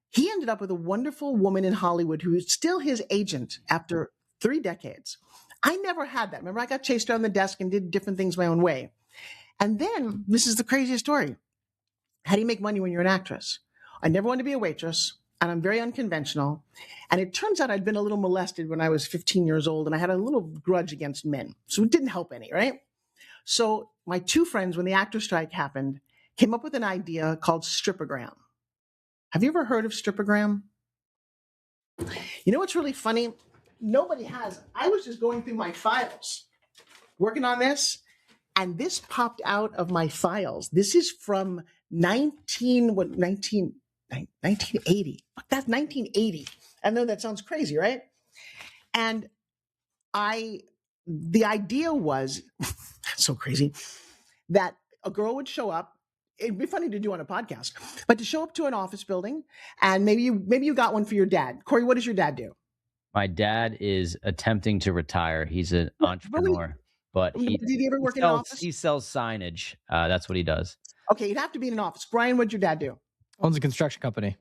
He ended up with a wonderful woman in Hollywood who is still his agent after 3 decades. I never had that. Remember, I got chased around the desk and did different things my own way. And then, this is the craziest story. How do you make money when you're an actress? I never wanted to be a waitress, and I'm very unconventional. And it turns out I'd been a little molested when I was 15 years old, and I had a little grudge against men. So it didn't help any, right? So my 2 friends, when the actor strike happened, came up with an idea called stripogram. Have you ever heard of stripogram? You know what's really funny? Nobody has. I was just going through my files, working on this, and this popped out of my files. This is from 1980. Fuck, that's 1980. I know that sounds crazy, right? And the idea was, so crazy, that a girl would show up. It'd be funny to do on a podcast, but to show up to an office building, and maybe you got one for your dad. Corey, what does your dad do? My dad is attempting to retire. He's an entrepreneur, but did he ever work in an office? He sells signage. That's what he does. Okay, you'd have to be in an office. Brian, what'd your dad do? Owns a construction company.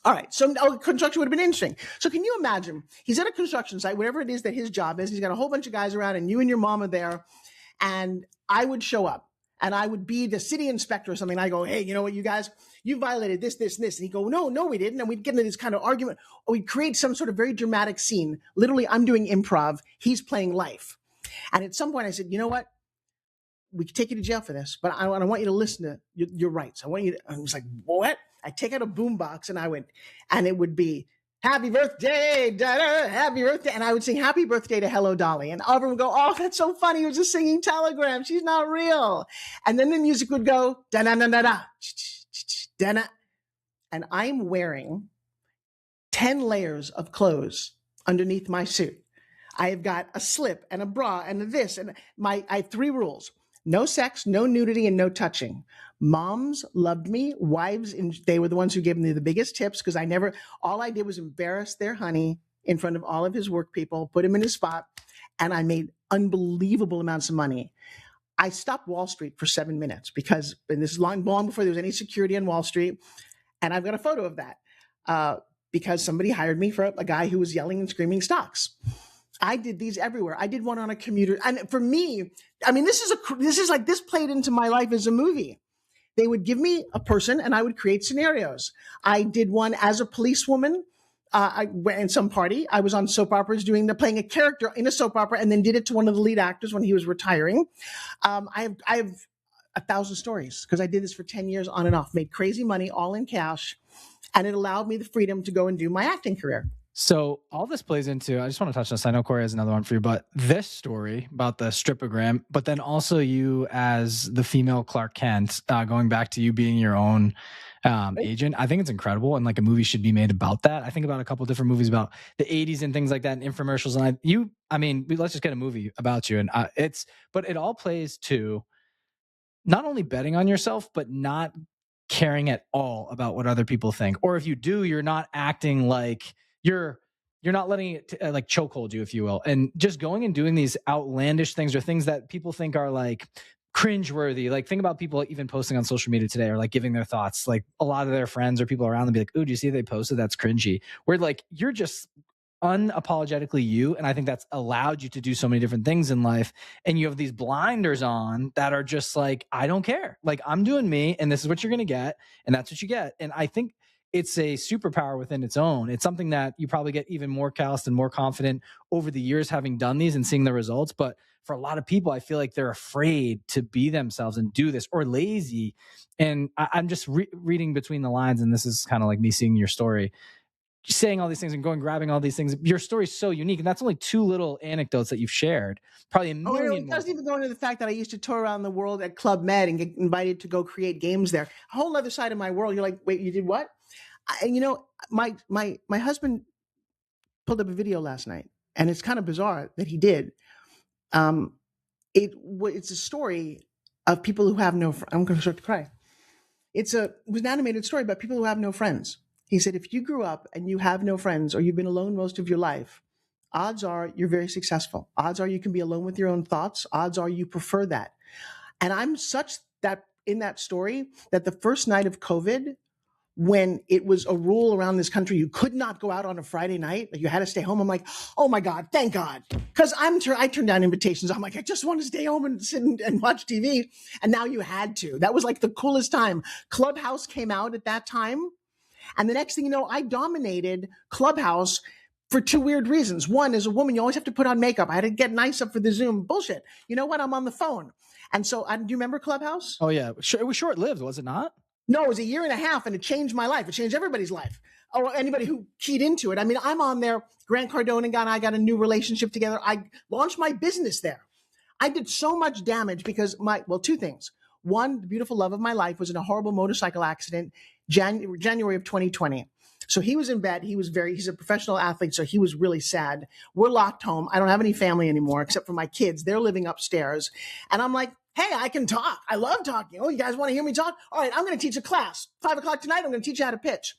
All right, so construction would have been interesting. So can you imagine? He's at a construction site, whatever it is that his job is. He's got a whole bunch of guys around, and you and your mom are there. And I would show up, and I would be the city inspector or something. And I go, hey, you know what, you guys, you violated this, this, and this. And he'd go, no, we didn't. And we'd get into this kind of argument, or we'd create some sort of very dramatic scene. Literally, I'm doing improv. He's playing life. And at some point, I said, you know what? We could take you to jail for this, but I want you to listen to your rights. I want you to, and I was like, what? I'd take out a boombox and it would be happy birthday, da-da, happy birthday. And I would sing happy birthday to Hello Dolly. And everyone would go, oh, that's so funny. He was just singing Telegram. She's not real. And then the music would go, da-da-da-da-da, da-da. And I'm wearing 10 layers of clothes underneath my suit. I have got a slip and a bra and a this. And I have 3 rules. No sex, no nudity, and no touching. Moms loved me. Wives, they were the ones who gave me the biggest tips because all I did was embarrass their honey in front of all of his work people, put him in his spot, and I made unbelievable amounts of money. I stopped Wall Street for 7 minutes because, and this is long before there was any security on Wall Street, and I've got a photo of that because somebody hired me for a guy who was yelling and screaming stocks. I did these everywhere. I did one on a commuter. And for me, I mean, this played into my life as a movie. They would give me a person and I would create scenarios. I did one as a policewoman. I went in some party. I was on soap operas playing a character in a soap opera and then did it to one of the lead actors when he was retiring. I have 1,000 stories because I did this for 10 years on and off, made crazy money, all in cash. And it allowed me the freedom to go and do my acting career. So all this plays into, I just want to touch on this. I know Corey has another one for you, but this story about the stripogram, but then also you as the female Clark Kent, going back to you being your own agent. I think it's incredible. And like a movie should be made about that. I think about a couple different movies about the 80s and things like that and infomercials. And let's just get a movie about you. And but it all plays to not only betting on yourself, but not caring at all about what other people think. Or if you do, you're not acting like you're not letting it like chokehold you, if you will, and just going and doing these outlandish things or things that people think are like cringeworthy. Like think about people even posting on social media today or like giving their thoughts. Like a lot of their friends or people around them be like, "Oh, do you see they posted? That's cringy." Where like you're just unapologetically you, and I think that's allowed you to do so many different things in life. And you have these blinders on that are just like, I don't care. Like I'm doing me, and this is what you're gonna get, and that's what you get. And I think it's a superpower within its own. It's something that you probably get even more calloused and more confident over the years having done these and seeing the results. But for a lot of people, I feel like they're afraid to be themselves and do this or lazy. And I'm just reading between the lines. And this is kind of like me seeing your story, saying all these things and grabbing all these things. Your story is so unique. And that's only 2 little anecdotes that you've shared. Probably a million. It doesn't even go into the fact that I used to tour around the world at Club Med and get invited to go create games there. A whole other side of my world. You're like, wait, you did what? My husband pulled up a video last night, and it's kind of bizarre that he did. It's a story of people who have no. I'm going to start to cry. It was an animated story about people who have no friends. He said, if you grew up and you have no friends or you've been alone most of your life, odds are you're very successful. Odds are you can be alone with your own thoughts. Odds are you prefer that. And I'm such that in that story that the first night of COVID, when it was a rule around this country, you could not go out on a Friday night. You had to stay home. I'm like, oh my God, thank God. Because I turned down invitations. I'm like, I just want to stay home and sit and watch TV. And now you had to. That was like the coolest time. Clubhouse came out at that time. And the next thing you know, I dominated Clubhouse for 2 weird reasons. One, as a woman, you always have to put on makeup. I had to get nice up for the Zoom. Bullshit. You know what? I'm on the phone. And so, do you remember Clubhouse? Oh, yeah. It was short-lived, was it not? No, it was 1.5 years, and it changed my life. It changed everybody's life, or anybody who keyed into it. I mean, I'm on there. Grant Cardone and I got a new relationship together. I launched my business there. I did so much damage because 2 things. One, the beautiful love of my life was in a horrible motorcycle accident, January of 2020. So he was in bed. He's a professional athlete. So he was really sad. We're locked home. I don't have any family anymore except for my kids. They're living upstairs. And I'm like, hey, I can talk. I love talking. Oh, you guys want to hear me talk? All right, I'm going to teach a class. 5:00 tonight, I'm going to teach you how to pitch.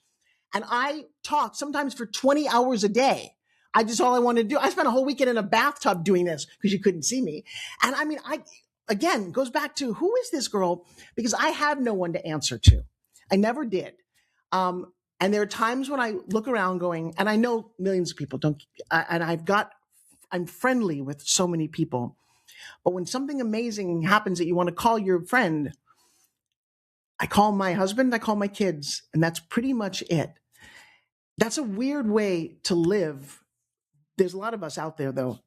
And I talk sometimes for 20 hours a day. All I wanted to do. I spent a whole weekend in a bathtub doing this because you couldn't see me. And I mean, again, goes back to who is this girl? Because I have no one to answer to. I never did. And there are times when I look around going, and I know millions of people don't, and I'm friendly with so many people. But when something amazing happens that you want to call your friend, I call my husband, I call my kids, and that's pretty much it. That's a weird way to live. There's a lot of us out there, though.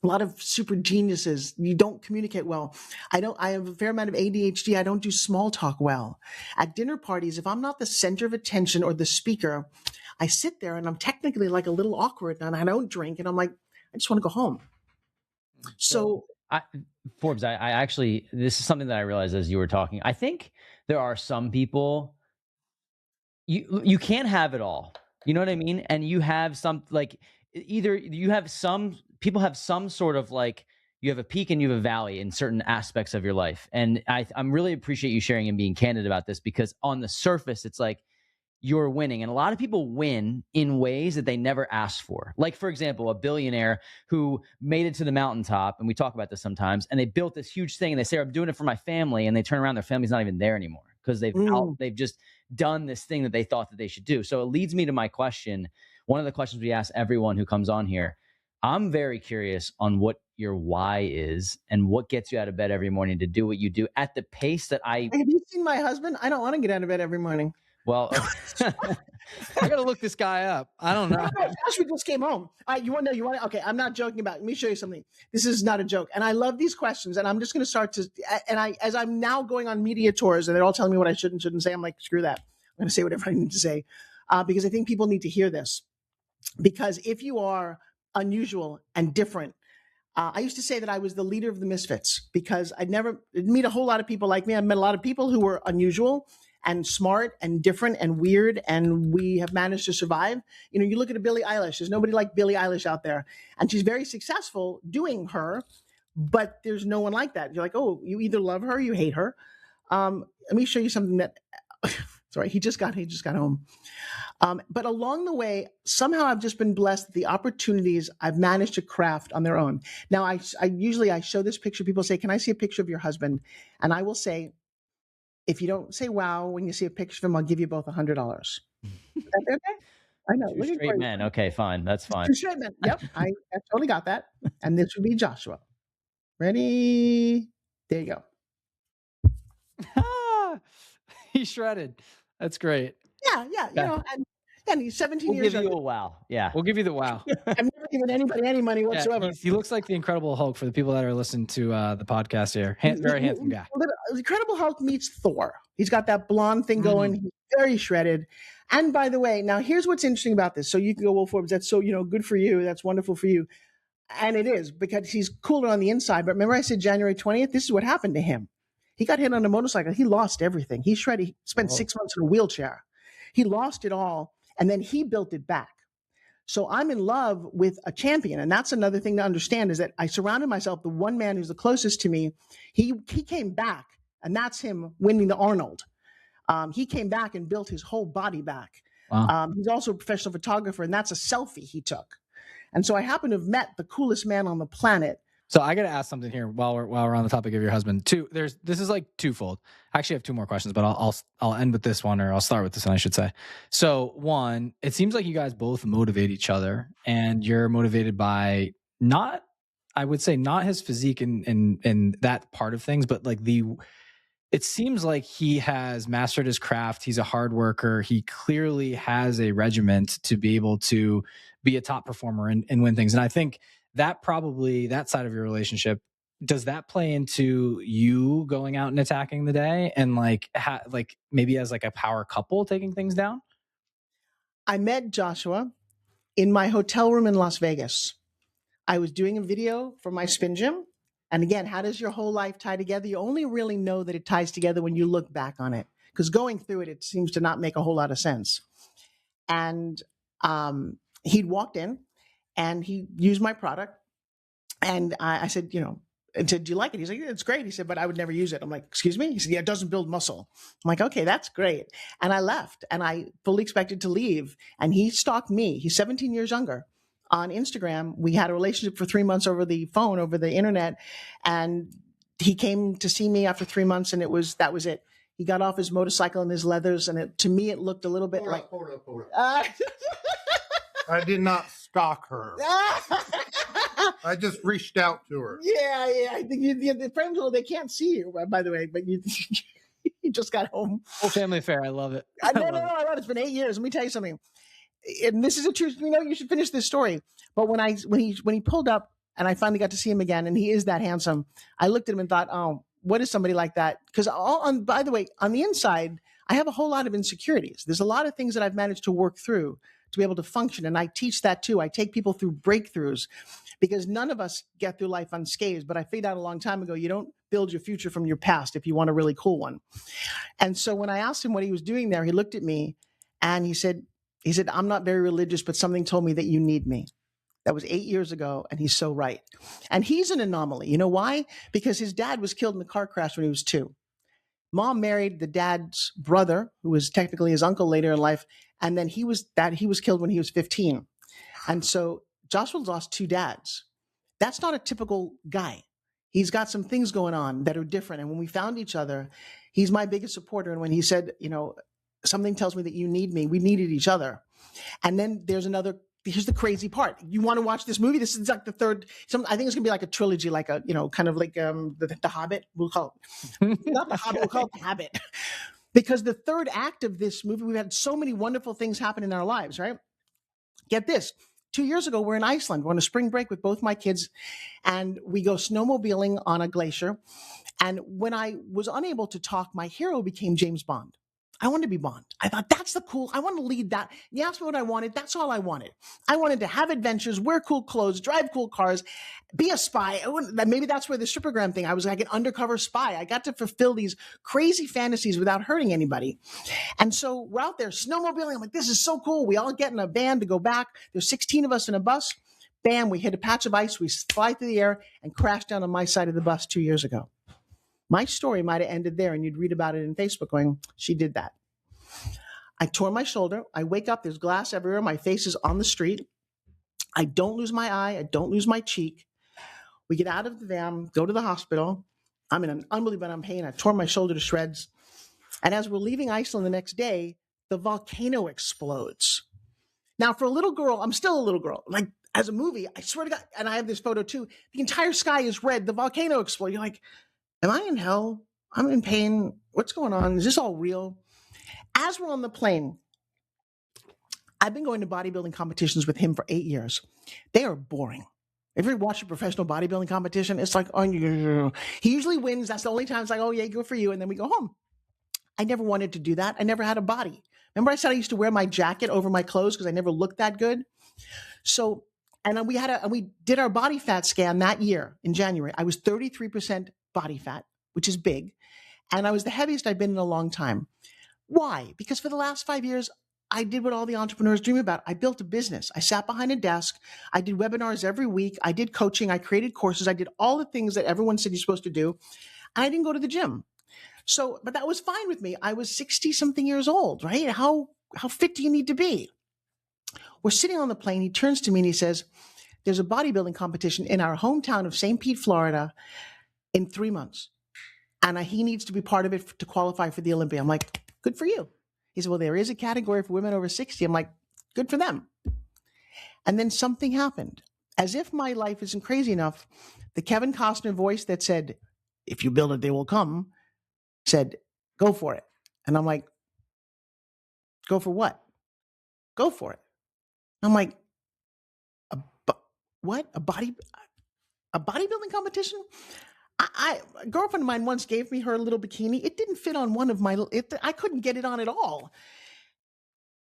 a lot of super geniuses. You don't communicate well. I have a fair amount of ADHD. I don't do small talk well. At dinner parties, if I'm not the center of attention or the speaker, I sit there and I'm technically like a little awkward and I don't drink and I'm like, I just want to go home. So Forbes, I actually, this is something that I realized as you were talking. I think there are some people, you can't have it all. You know what I mean? And you have some, like, either you have some, people have some sort of like, you have a peak and you have a valley in certain aspects of your life. And I'm really appreciate you sharing and being candid about this, because on the surface, it's like, you're winning. And a lot of people win in ways that they never asked for. Like, for example, a billionaire who made it to the mountaintop, and we talk about this sometimes, and they built this huge thing and they say, I'm doing it for my family. And they turn around, their family's not even there anymore because they've just done this thing that they thought that they should do. So it leads me to my question. One of the questions we ask everyone who comes on here, I'm very curious on what your why is and what gets you out of bed every morning to do what you do at the pace that have you seen my husband? I don't want to get out of bed every morning. Well, I gotta look this guy up. I don't know. Joshua just came home. You want to? Okay, I'm not joking about it. Let me show you something. This is not a joke, and I love these questions. And I'm just going to start to. And as I'm now going on media tours, and they're all telling me what I should and shouldn't say, I'm like, screw that. I'm going to say whatever I need to say, because I think people need to hear this. Because if you are unusual and different, I used to say that I was the leader of the misfits because I didn't meet a whole lot of people like me. I met a lot of people who were unusual and smart and different and weird, and we have managed to survive. You know, you look at a Billie Eilish, there's nobody like Billie Eilish out there, and she's very successful doing her, but there's no one like that. You're like, oh, you either love her or you hate her. Let me show you something that, sorry, he just got home. But along the way, somehow I've just been blessed with the opportunities I've managed to craft on their own. Now, I usually show this picture. People say, can I see a picture of your husband? And I will say, if you don't say wow when you see a picture of him, I'll give you both $100. Okay? I know. Two straight men. Okay, fine. That's fine. Two straight men. Yep. I totally got that. And this would be Joshua. Ready? There you go. He's shredded. That's great. Yeah. You know, and he's 17 years old. We'll give you a wow. Yeah. We'll give you the wow. I've never given anybody any money whatsoever. Yeah, he looks like the Incredible Hulk for the people that are listening to the podcast here. Very handsome guy. The Incredible Hulk meets Thor. He's got that blonde thing going. He's very shredded. And by the way, now here's what's interesting about this. So you can go, well, Forbes, that's so, good for you. That's wonderful for you. And it is, because he's cooler on the inside. But remember I said January 20th? This is what happened to him. He got hit on a motorcycle. He lost everything. He's shredded. He spent 6 months in a wheelchair. He lost it all. And then he built it back. So I'm in love with a champion. And that's another thing to understand, is that I surrounded myself, the one man who's the closest to me, he came back, and that's him winning the Arnold. He came back and built his whole body back. Wow. He's also a professional photographer, and that's a selfie he took. And so I happen to have met the coolest man on the planet. So I got to ask something here while we're on the topic of your husband. This is like twofold. I actually have two more questions, but I'll end with this one, or I'll start with this one, I should say. So one, it seems like you guys both motivate each other, and you're motivated by not his physique and that part of things, but like it seems like he has mastered his craft. He's a hard worker. He clearly has a regiment to be able to be a top performer and win things. And I think that side of your relationship, does that play into you going out and attacking the day and like maybe as like a power couple taking things down? I met Joshua in my hotel room in Las Vegas. I was doing a video for my spin gym. And again, how does your whole life tie together? You only really know that it ties together when you look back on it, because going through it seems to not make a whole lot of sense. And he'd walked in and he used my product. And I said, and said, do you like it? He's like, yeah, it's great. He said, but I would never use it. I'm like, excuse me? He said, yeah, it doesn't build muscle. I'm like, okay, that's great. And I left, and I fully expected to leave. And he stalked me. He's 17 years younger. On Instagram, we had a relationship for 3 months over the phone, over the internet. And he came to see me after 3 months, and that was it. He got off his motorcycle and his leathers, and to me, it looked a little bit Hold up. I did not stalk her. I just reached out to her. Yeah. I think the friends, they can't see you, by the way, but you just got home. Whole family affair. I love it. No. It's been 8 years. Let me tell you something. And this is a truth. You should finish this story. But when he pulled up And I finally got to see him again, and he is that handsome. I looked at him and thought, oh, what is somebody like that? Because by the way, on the inside, I have a whole lot of insecurities. There's a lot of things that I've managed to work through to be able to function. And I teach that too. I take people through breakthroughs because none of us get through life unscathed. But I figured out a long time ago, you don't build your future from your past if you want a really cool one. And so when I asked him what he was doing there, he looked at me and he said, I'm not very religious, but something told me that you need me. That was 8 years ago, and he's so right. And he's an anomaly. You know why? Because his dad was killed in a car crash when he was 2. Mom married the dad's brother, who was technically his uncle later in life, and then he was killed when he was 15. And so Joshua lost 2 dads. That's not a typical guy. He's got some things going on that are different. And when we found each other, he's my biggest supporter. And when he said, something tells me that you need me, we needed each other. And then here's the crazy part. You want to watch this movie? This is like the third. I think it's gonna be like a trilogy, like a kind of like the Hobbit. We'll call it not the Hobbit. We'll call it the Habit, because the third act of this movie, we've had so many wonderful things happen in our lives. Right? Get this. 2 years ago, we're in Iceland. We're on a spring break with both my kids, and we go snowmobiling on a glacier. And when I was unable to talk, my hero became James Bond. I wanted to be Bond. I thought, I want to lead that. You asked me what I wanted. That's all I wanted. I wanted to have adventures, wear cool clothes, drive cool cars, be a spy. Maybe that's where the strippergram thing, I was like an undercover spy. I got to fulfill these crazy fantasies without hurting anybody. And so we're out there snowmobiling. I'm like, this is so cool. We all get in a van to go back. There's 16 of us in a bus. Bam, we hit a patch of ice. We fly through the air and crash down on my side of the bus 2 years ago. My story might have ended there, and you'd read about it in Facebook going, she did that. I tore my shoulder. I wake up, there's glass everywhere. My face is on the street. I don't lose my eye. I don't lose my cheek. We get out of the van, go to the hospital. I'm in an unbelievable amount of pain. I tore my shoulder to shreds. And as we're leaving Iceland the next day, the volcano explodes. Now, for a little girl, I'm still a little girl. Like, as a movie, I swear to God, and I have this photo too, the entire sky is red. The volcano explodes. You're like, am I in hell? I'm in pain. What's going on? Is this all real? As we're on the plane, I've been going to bodybuilding competitions with him for 8 years. They are boring. If you ever watch a professional bodybuilding competition, it's like, oh, he usually wins. That's the only time it's like, oh, yeah, good for you. And then we go home. I never wanted to do that. I never had a body. Remember I said I used to wear my jacket over my clothes because I never looked that good? So, and then we did our body fat scan that year in January. I was 33% body fat, which is big. And I was the heaviest I've been in a long time. Why? Because for the last 5 years, I did what all the entrepreneurs dream about. I built a business. I sat behind a desk. I did webinars every week. I did coaching. I created courses. I did all the things that everyone said you're supposed to do. And I didn't go to the gym. So, but that was fine with me. I was 60 something years old, right? How fit do you need to be? We're sitting on the plane. He turns to me and he says, there's a bodybuilding competition in our hometown of St. Pete, Florida in 3 months. And he needs to be part of it to qualify for the Olympia. I'm like, good for you. He said, well, there is a category for women over 60. I'm like, good for them. And then something happened. As if my life isn't crazy enough, the Kevin Costner voice that said, if you build it, they will come, said, go for it. And I'm like, go for what? Go for it. I'm like, what? A bodybuilding competition? A girlfriend of mine once gave me her little bikini. It didn't fit on one of my, I couldn't get it on at all.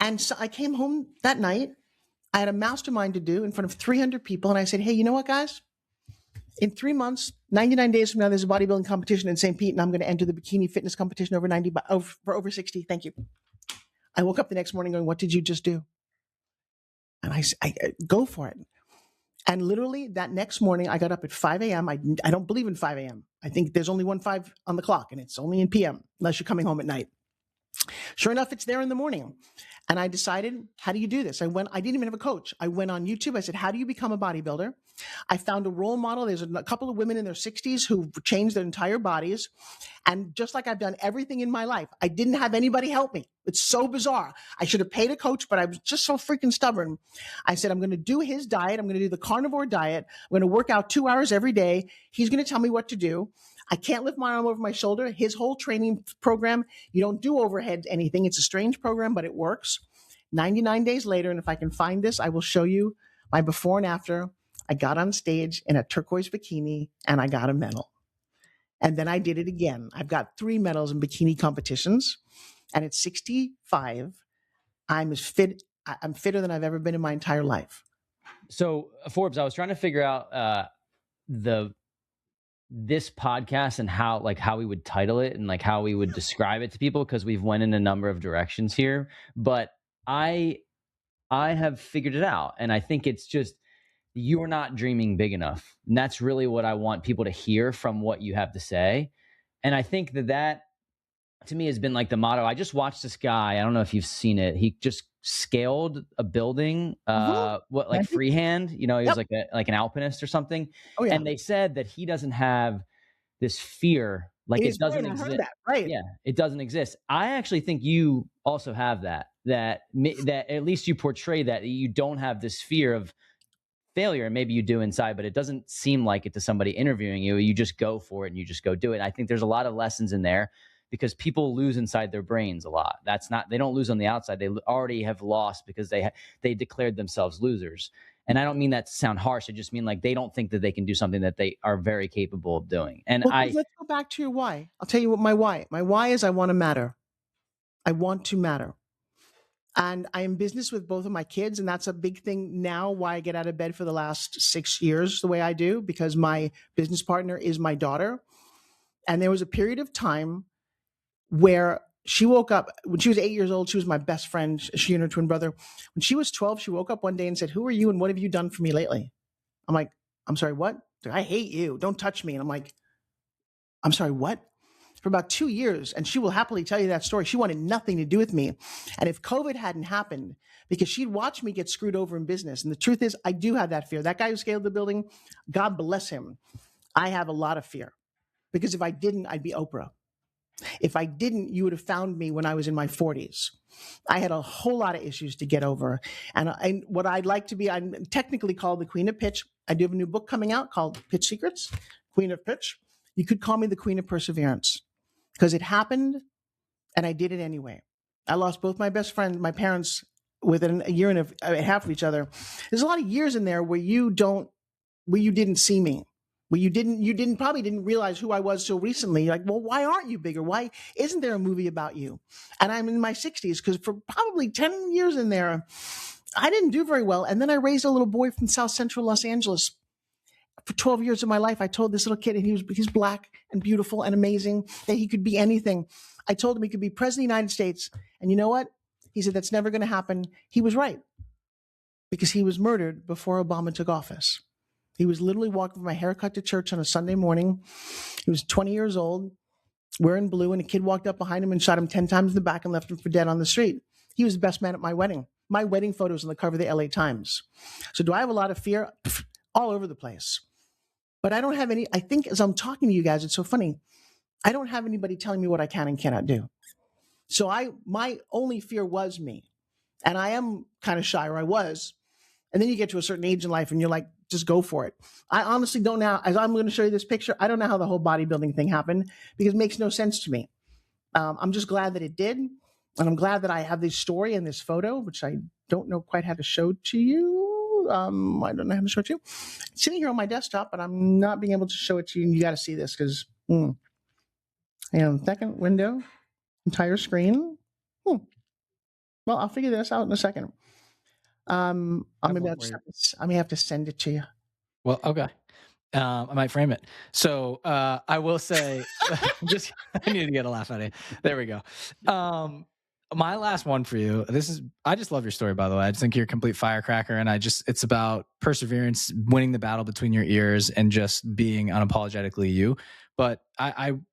And so I came home that night. I had a mastermind to do in front of 300 people. And I said, hey, you know what, guys? In 3 months, 99 days from now, there's a bodybuilding competition in St. Pete, and I'm going to enter the bikini fitness competition for over 60. Thank you. I woke up the next morning going, what did you just do? And I go for it. And literally that next morning, I got up at 5 a.m. I don't believe in 5 a.m. I think there's only 5 on the clock, and it's only in p.m. unless you're coming home at night. Sure enough, it's there in the morning. And I decided, how do you do this? I didn't even have a coach. I went on YouTube. I said, how do you become a bodybuilder? I found a role model. There's a couple of women in their 60s who've changed their entire bodies. And just like I've done everything in my life, I didn't have anybody help me. It's so bizarre. I should have paid a coach, but I was just so freaking stubborn. I said, I'm going to do his diet. I'm going to do the carnivore diet. I'm going to work out 2 hours every day. He's going to tell me what to do. I can't lift my arm over my shoulder. His whole training program, you don't do overhead anything. It's a strange program, but it works. 99 days later, and if I can find this, I will show you my before and after. I got on stage in a turquoise bikini and I got a medal. And then I did it again. I've got 3 medals in bikini competitions. And at 65, I'm fitter than I've ever been in my entire life. So Forbes, I was trying to figure out this podcast and how we would title it and like how we would describe it to people, because we've went in a number of directions here. But I have figured it out, and I think it's just you are not dreaming big enough, and that's really what I want people to hear from what you have to say. And I think that to me has been like the motto. I just watched this guy. I don't know if you've seen it. He just scaled a building, freehand. You know, he was like an alpinist or something. Oh yeah. And they said that he doesn't have this fear, like it doesn't exist. Right. Yeah, it doesn't exist. I actually think you also have that at least you portray that you don't have this fear of failure, and maybe you do inside, but it doesn't seem like it to somebody interviewing you. You just go for it and you just go do it. I think there's a lot of lessons in there, because people lose inside their brains a lot. They don't lose on the outside. They already have lost because they declared themselves losers. And I don't mean that to sound harsh. I just mean like they don't think that they can do something that they are very capable of doing. And let's go back to your why. I'll tell you what my why. My why is I want to matter. I want to matter. And I am business with both of my kids. And that's a big thing now, why I get out of bed for the last 6 years the way I do, because my business partner is my daughter. And there was a period of time where she woke up when she was 8 years old. She was my best friend, she and her twin brother. When she was 12, she woke up one day and said, "Who are you and what have you done for me lately?" I'm like, "I'm sorry, what?" "I hate you. Don't touch me." And I'm like, "I'm sorry, what?" For about 2 years, and she will happily tell you that story. She wanted nothing to do with me. And if COVID hadn't happened, because she'd watched me get screwed over in business. And the truth is, I do have that fear. That guy who scaled the building, God bless him. I have a lot of fear, because if I didn't, I'd be Oprah. If I didn't, you would have found me when I was in my 40s. I had a whole lot of issues to get over. And what I'd like to be, I'm technically called the Queen of Pitch. I do have a new book coming out called Pitch Secrets, Queen of Pitch. You could call me the Queen of Perseverance, because it happened and I did it anyway. I lost both my best friends, my parents, within a year and a half of each other. There's a lot of years in there where you didn't see me. Well, you probably didn't realize who I was so recently. You're like, well, why aren't you bigger? Why isn't there a movie about you? And I'm in my 60s, because for probably 10 years in there, I didn't do very well. And then I raised a little boy from South Central Los Angeles. For 12 years of my life, I told this little kid, and he's black and beautiful and amazing, that he could be anything. I told him he could be president of the United States. And you know what? He said, that's never going to happen. He was right, because he was murdered before Obama took office. He was literally walking with my haircut to church on a Sunday morning. He was 20 years old, wearing blue, and a kid walked up behind him and shot him 10 times in the back and left him for dead on the street. He was the best man at my wedding. My wedding photos on the cover of the LA Times. So do I have a lot of fear? All over the place. But I don't have any, I think as I'm talking to you guys, it's so funny. I don't have anybody telling me what I can and cannot do. So my only fear was me. And I am kind of shy, or I was. And then you get to a certain age in life and you're like, just go for it. I honestly don't now, as I'm going to show you this picture, I don't know how the whole bodybuilding thing happened, because it makes no sense to me. I'm just glad that it did. And I'm glad that I have this story and this photo, which I don't know quite how to show to you. I don't know how to show it to you. It's sitting here on my desktop, but I'm not being able to show it to you. And you got to see this, because, second window, entire screen. Well, I'll figure this out in a second. I may have to send it to you. Well, okay. I might frame it. So I will say, I need to get a laugh out of you. There we go. My last one for you. I just love your story, by the way. I just think you're a complete firecracker, and it's about perseverance, winning the battle between your ears, and just being unapologetically you. But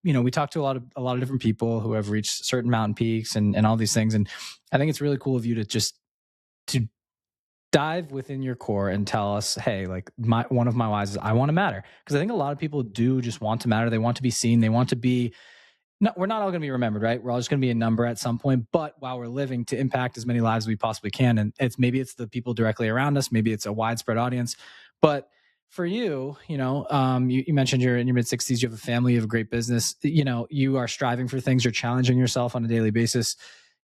we talked to a lot of different people who have reached certain mountain peaks and all these things. And I think it's really cool of you to dive within your core and tell us, hey, like one of my whys is I want to matter. Because I think a lot of people do just want to matter. They want to be seen. They want to be, no, we're not all going to be remembered, right? We're all just going to be a number at some point. But while we're living, to impact as many lives as we possibly can. And maybe it's the people directly around us. Maybe it's a widespread audience. But for you, you mentioned you're in your mid-60s, you have a family, you have a great business. You are striving for things. You're challenging yourself on a daily basis.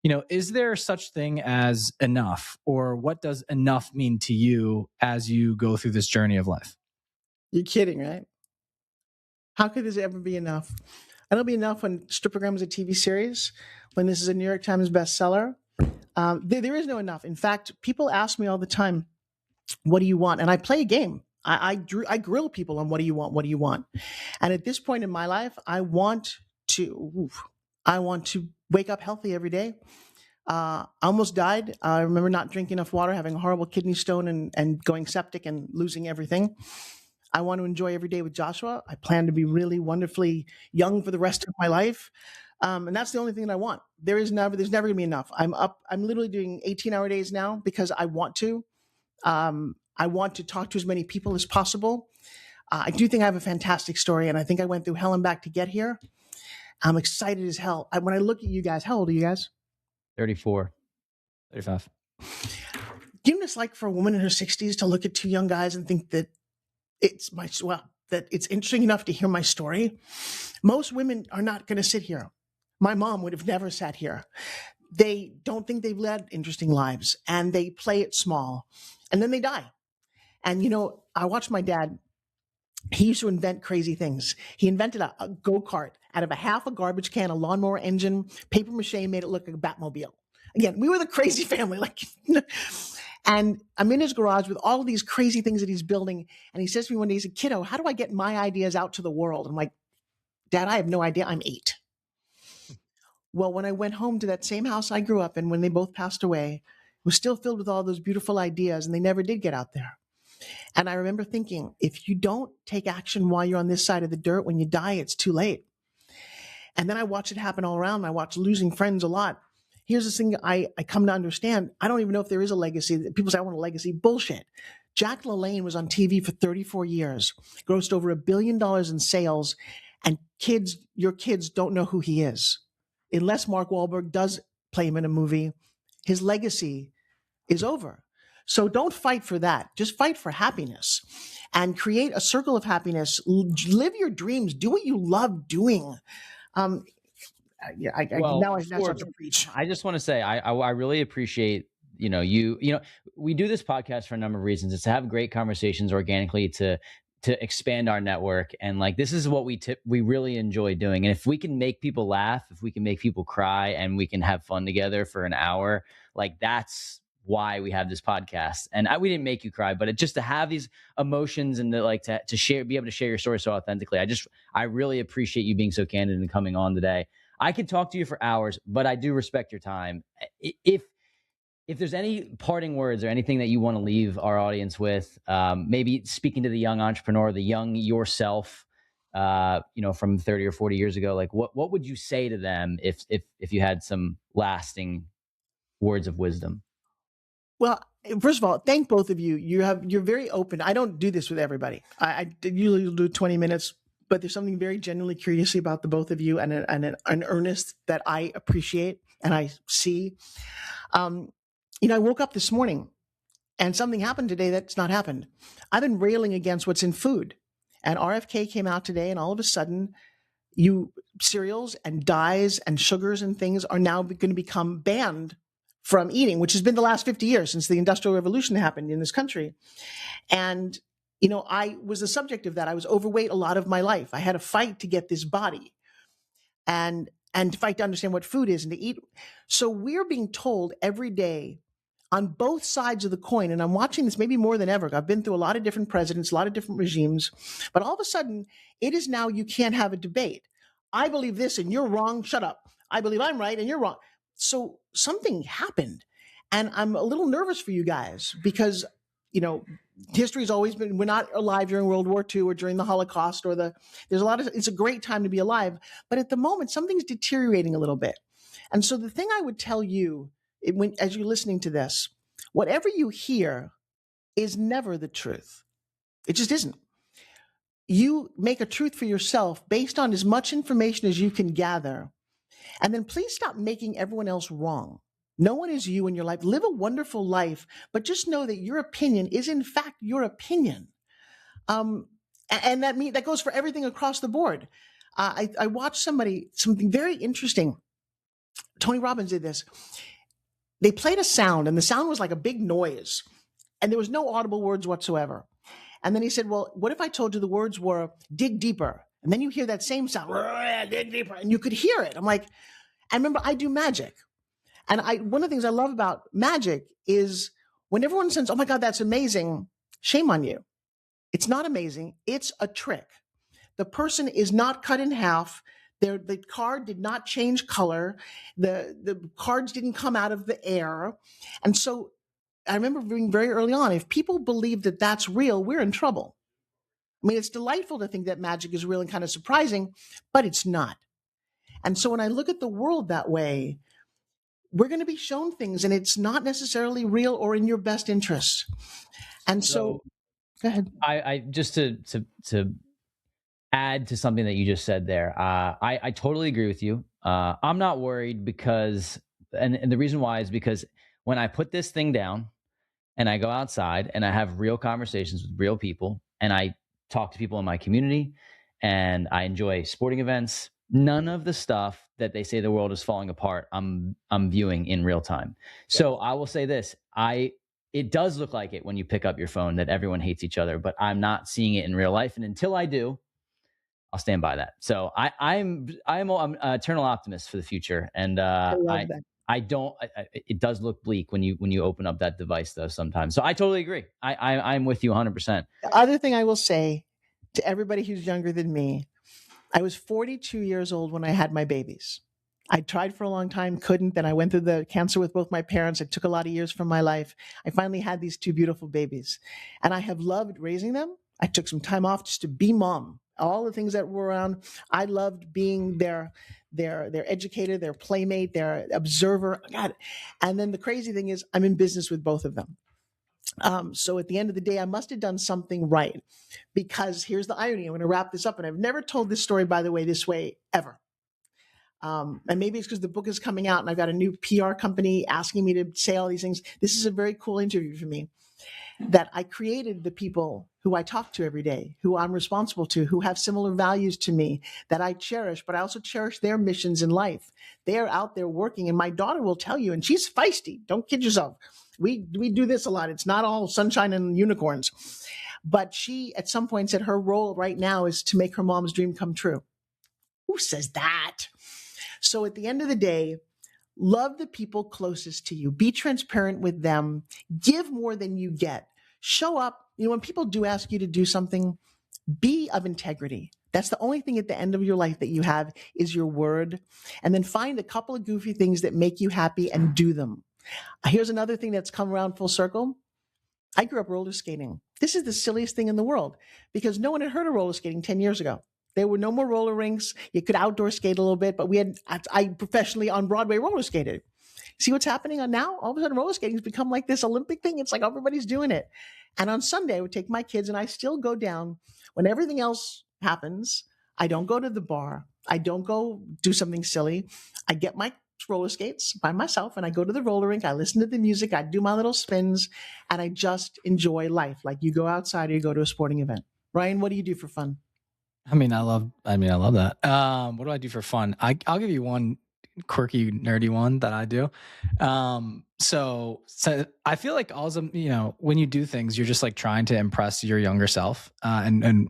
Is there such thing as enough, or what does enough mean to you as you go through this journey of life? You're kidding, right? How could this ever be enough? It'll be enough when Strippergram is a TV series, when this is a New York Times bestseller. There is no enough. In fact, people ask me all the time, what do you want? And I play a game. I grill people on what do you want? What do you want? And at this point in my life, I want to wake up healthy every day. I almost died. I remember not drinking enough water, having a horrible kidney stone and going septic and losing everything. I want to enjoy every day with Joshua. I plan to be really wonderfully young for the rest of my life. And that's the only thing that I want. There's never going to be enough. I'm literally doing 18-hour days now because I want to. I want to talk to as many people as possible. I do think I have a fantastic story, and I think I went through hell and back to get here. I'm excited as hell. When I look at you guys, how old are you guys? 34. 35. Do you know what it's like for a woman in her 60s to look at two young guys and think that that it's interesting enough to hear my story? Most women are not going to sit here. My mom would have never sat here. They don't think they've led interesting lives, and they play it small, and then they die. And, I watched my dad. He used to invent crazy things. He invented a go-kart out of a half a garbage can, a lawnmower engine, paper mache, made it look like a Batmobile. Again, we were the crazy family. And I'm in his garage with all of these crazy things that he's building. And he says to me one day, he said, "Kiddo, how do I get my ideas out to the world?" I'm like, "Dad, I have no idea. I'm 8. Well, when I went home to that same house I grew up in, when they both passed away, it was still filled with all those beautiful ideas, and they never did get out there. And I remember thinking, if you don't take action while you're on this side of the dirt, when you die, it's too late. And then I watched it happen all around. I watched losing friends a lot. Here's the thing I come to understand. I don't even know if there is a legacy. People say, I want a legacy. Bullshit. Jack LaLanne was on TV for 34 years, grossed over $1 billion in sales, and your kids don't know who he is. Unless Mark Wahlberg does play him in a movie, his legacy is over. So don't fight for that. Just fight for happiness and create a circle of happiness. Live your dreams. Do what you love doing. Now I start to preach. I just want to say I really appreciate we do this podcast for a number of reasons. It's to have great conversations organically, to expand our network, and this is what we really enjoy doing. And if we can make people laugh, if we can make people cry, and we can have fun together for an hour, that's why we have this podcast. And we didn't make you cry, but just to have these emotions and to share, be able to share your story so authentically. I really appreciate you being so candid and coming on today. I could talk to you for hours, but I do respect your time. If there's any parting words or anything that you want to leave our audience with, maybe speaking to the young entrepreneur, the young yourself, from 30 or 40 years ago, what would you say to them if you had some lasting words of wisdom? Well, first of all, thank both of you. You're very open. I don't do this with everybody. I usually do 20 minutes, but there's something very genuinely curious about the both of you, and an earnest that I appreciate and I see. I woke up this morning and something happened today that's not happened. I've been railing against what's in food, and RFK came out today, and all of a sudden, cereals and dyes and sugars and things are now going to become banned from eating, which has been the last 50 years since the Industrial Revolution happened in this country. And, I was the subject of that. I was overweight a lot of my life. I had to fight to get this body and to fight to understand what food is and to eat. So we're being told every day on both sides of the coin, and I'm watching this maybe more than ever. I've been through a lot of different presidents, a lot of different regimes, but all of a sudden it is now you can't have a debate. I believe this and you're wrong. Shut up. I believe I'm right and you're wrong. So something happened, and I'm a little nervous for you guys because, history's always been, we're not alive during World War II or during the Holocaust it's a great time to be alive. But at the moment, something's deteriorating a little bit. And so the thing I would tell you as you're listening to this, whatever you hear is never the truth. It just isn't. You make a truth for yourself based on as much information as you can gather. And then please stop making everyone else wrong. No one is you in your life. Live a wonderful life, but just know that your opinion is in fact your opinion. And that goes for everything across the board. I watched something very interesting. Tony Robbins did this. They played a sound, and the sound was like a big noise, and there was no audible words whatsoever. And then he said, well, what if I told you the words were dig deeper? And then you hear that same sound, dig deeper, and you could hear it. I'm like, I remember I do magic. And one of the things I love about magic is when everyone says, oh my God, that's amazing, shame on you. It's not amazing. It's a trick. The person is not cut in half. The card did not change color. The cards didn't come out of the air. And so I remember being very early on, if people believe that that's real, we're in trouble. I mean, it's delightful to think that magic is real and kind of surprising, but it's not. And so when I look at the world that way, we're going to be shown things and it's not necessarily real or in your best interest. And so go ahead. I just to add to something that you just said there. I totally agree with you. I'm not worried because, and the reason why is because when I put this thing down and I go outside and I have real conversations with real people and I talk to people in my community and I enjoy sporting events, none of the stuff that they say the world is falling apart, I'm viewing in real time. So I will say this, it does look like it when you pick up your phone that everyone hates each other, but I'm not seeing it in real life. And until I do, I'll stand by that. So I'm an eternal optimist for the future. And it does look bleak when you open up that device though sometimes. So I totally agree. I'm with you 100%. The other thing I will say to everybody who's younger than me, I was 42 years old when I had my babies. I tried for a long time, couldn't. Then I went through the cancer with both my parents. It took a lot of years from my life. I finally had these two beautiful babies. And I have loved raising them. I took some time off just to be mom. All the things that were around, I loved being their educator, their playmate, their observer. God. And then the crazy thing is I'm in business with both of them. So at the end of the day, I must have done something right, because here's the irony. I'm going to wrap this up. And I've never told this story, by the way, this way ever. And maybe it's because the book is coming out and I've got a new PR company asking me to say all these things. This is a very cool interview for me, that I created the people who I talk to every day, who I'm responsible to, who have similar values to me, that I cherish, but I also cherish their missions in life. They are out there working, and my daughter will tell you, and she's feisty. Don't kid yourself. We do this a lot. It's not all sunshine and unicorns. But she, at some point, said her role right now is to make her mom's dream come true. Who says that? So at the end of the day, love the people closest to you. Be transparent with them. Give more than you get. Show up. When people do ask you to do something, be of integrity. That's the only thing at the end of your life that you have is your word. And then find a couple of goofy things that make you happy and do them. Here's another thing that's come around full circle. I grew up roller skating. This is the silliest thing in the world because no one had heard of roller skating 10 years ago. There were no more roller rinks. You could outdoor skate a little bit, but I professionally on Broadway roller skated. See what's happening on now? All of a sudden roller skating has become like this Olympic thing. It's like everybody's doing it. And on Sunday, I would take my kids and I still go down when everything else happens. I don't go to the bar. I don't go do something silly. I get my roller skates by myself and I go to the roller rink. I listen to the music. I do my little spins and I just enjoy life. Like you go outside or you go to a sporting event. Ryan, what do you do for fun? I love that. What do I do for fun? I'll give you one quirky, nerdy one that I do. So I feel like also, when you do things, you're just like trying to impress your younger self, and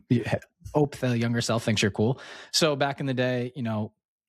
hope the younger self thinks you're cool. So back in the day,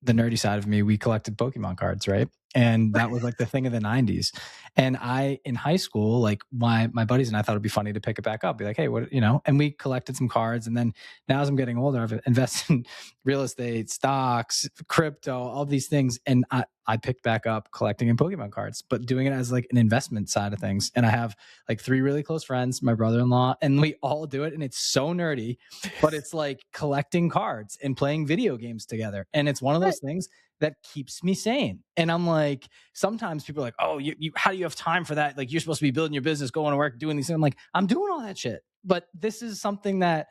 the nerdy side of me, we collected Pokemon cards, right? And that was like the thing of the 90s. And in high school, like my buddies and I thought it'd be funny to pick it back up, be like, hey, what, and we collected some cards. And then now as I'm getting older, I've invested in real estate, stocks, crypto, all these things. And I picked back up collecting in Pokemon cards, but doing it as like an investment side of things. And I have like 3 really close friends, my brother-in-law, and we all do it. And it's so nerdy, but it's like collecting cards and playing video games together. And it's one of those things that keeps me sane. And I'm like, sometimes people are like, oh, you how do you have time for that? Like, you're supposed to be building your business, going to work, doing these things. I'm like, I'm doing all that shit. But this is something that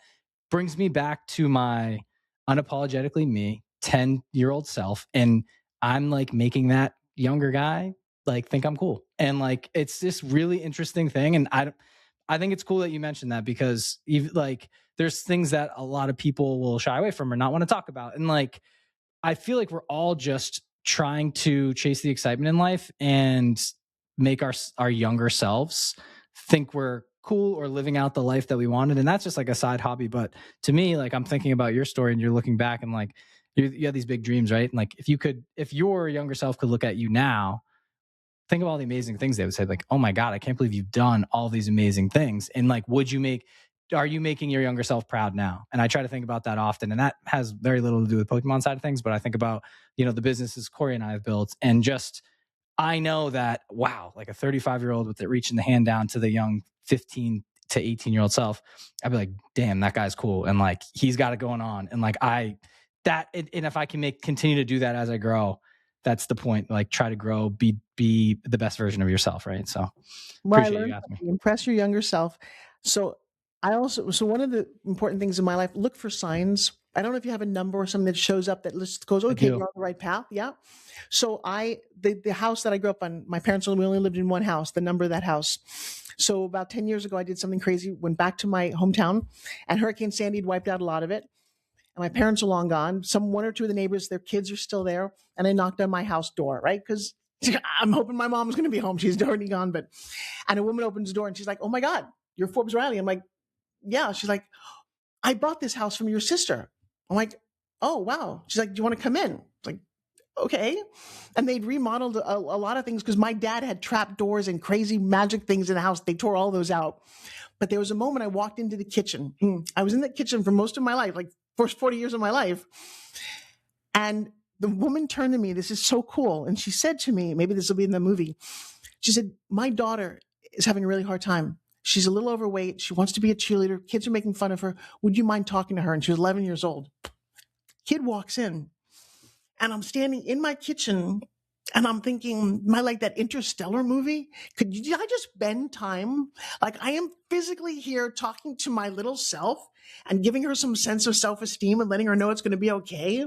brings me back to my unapologetically me 10-year-old self. And I'm like making that younger guy like think I'm cool. And like, it's this really interesting thing. And I think it's cool that you mentioned that, because even like there's things that a lot of people will shy away from or not want to talk about. And like, I feel like we're all just trying to chase the excitement in life and make our younger selves think we're cool or living out the life that we wanted. And that's just like a side hobby. But to me, like, I'm thinking about your story and you're looking back and like, you have these big dreams, right? And like, if your younger self could look at you now, think of all the amazing things they would say, like, oh my God, I can't believe you've done all these amazing things. And like, are you making your younger self proud now? And I try to think about that often. And that has very little to do with Pokemon side of things. But I think about, the businesses Corey and I have built, and just, I know that, wow, like a 35-year-old with it reaching the hand down to the young 15 to 18-year-old self, I'd be like, damn, that guy's cool. And like, he's got it going on. And like, and if I can continue to do that as I grow, that's the point. Like, try to grow, be the best version of yourself. Right. So appreciate you asking me. Impress your younger self. So one of the important things in my life, look for signs. I don't know if you have a number or something that shows up that goes, okay, you're on the right path. Yeah. So the house that I grew up on, my parents we only lived in one house, the number of that house. So about 10 years ago, I did something crazy, went back to my hometown, and Hurricane Sandy had wiped out a lot of it. And my parents are long gone. One or two of the neighbors, their kids are still there. And I knocked on my house door, right? Because I'm hoping my mom was going to be home. She's already gone. And a woman opens the door and she's like, oh my God, you're Forbes Riley. I'm like, yeah. She's like, I bought this house from your sister. I'm like, oh, wow. She's like, do you want to come in? It's like, okay. And they'd remodeled a lot of things because my dad had trap doors and crazy magic things in the house. They tore all those out. But there was a moment I walked into the kitchen. I was in the kitchen for most of my life, like first 40 years of my life. And the woman turned to me, this is so cool. And she said to me, maybe this will be in the movie. She said, my daughter is having a really hard time. She's a little overweight. She wants to be a cheerleader. Kids are making fun of her. Would you mind talking to her? And she was 11 years old. Kid walks in and I'm standing in my kitchen and I'm thinking, like that Interstellar movie? Could I just spend time? Like, I am physically here talking to my little self and giving her some sense of self-esteem and letting her know it's going to be okay.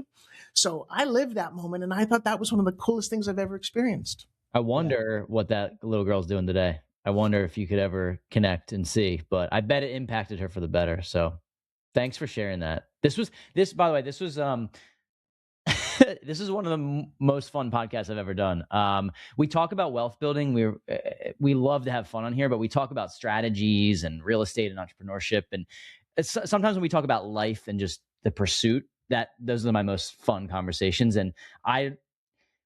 So I lived that moment, and I thought that was one of the coolest things I've ever experienced. I wonder what that little girl's doing today. I wonder if you could ever connect and see, but I bet it impacted her for the better. So thanks for sharing that. By the way, this was this is one of the most fun podcasts I've ever done. We talk about wealth building. We love to have fun on here, but we talk about strategies and real estate and entrepreneurship. And sometimes when we talk about life and just the pursuit, those are my most fun conversations. And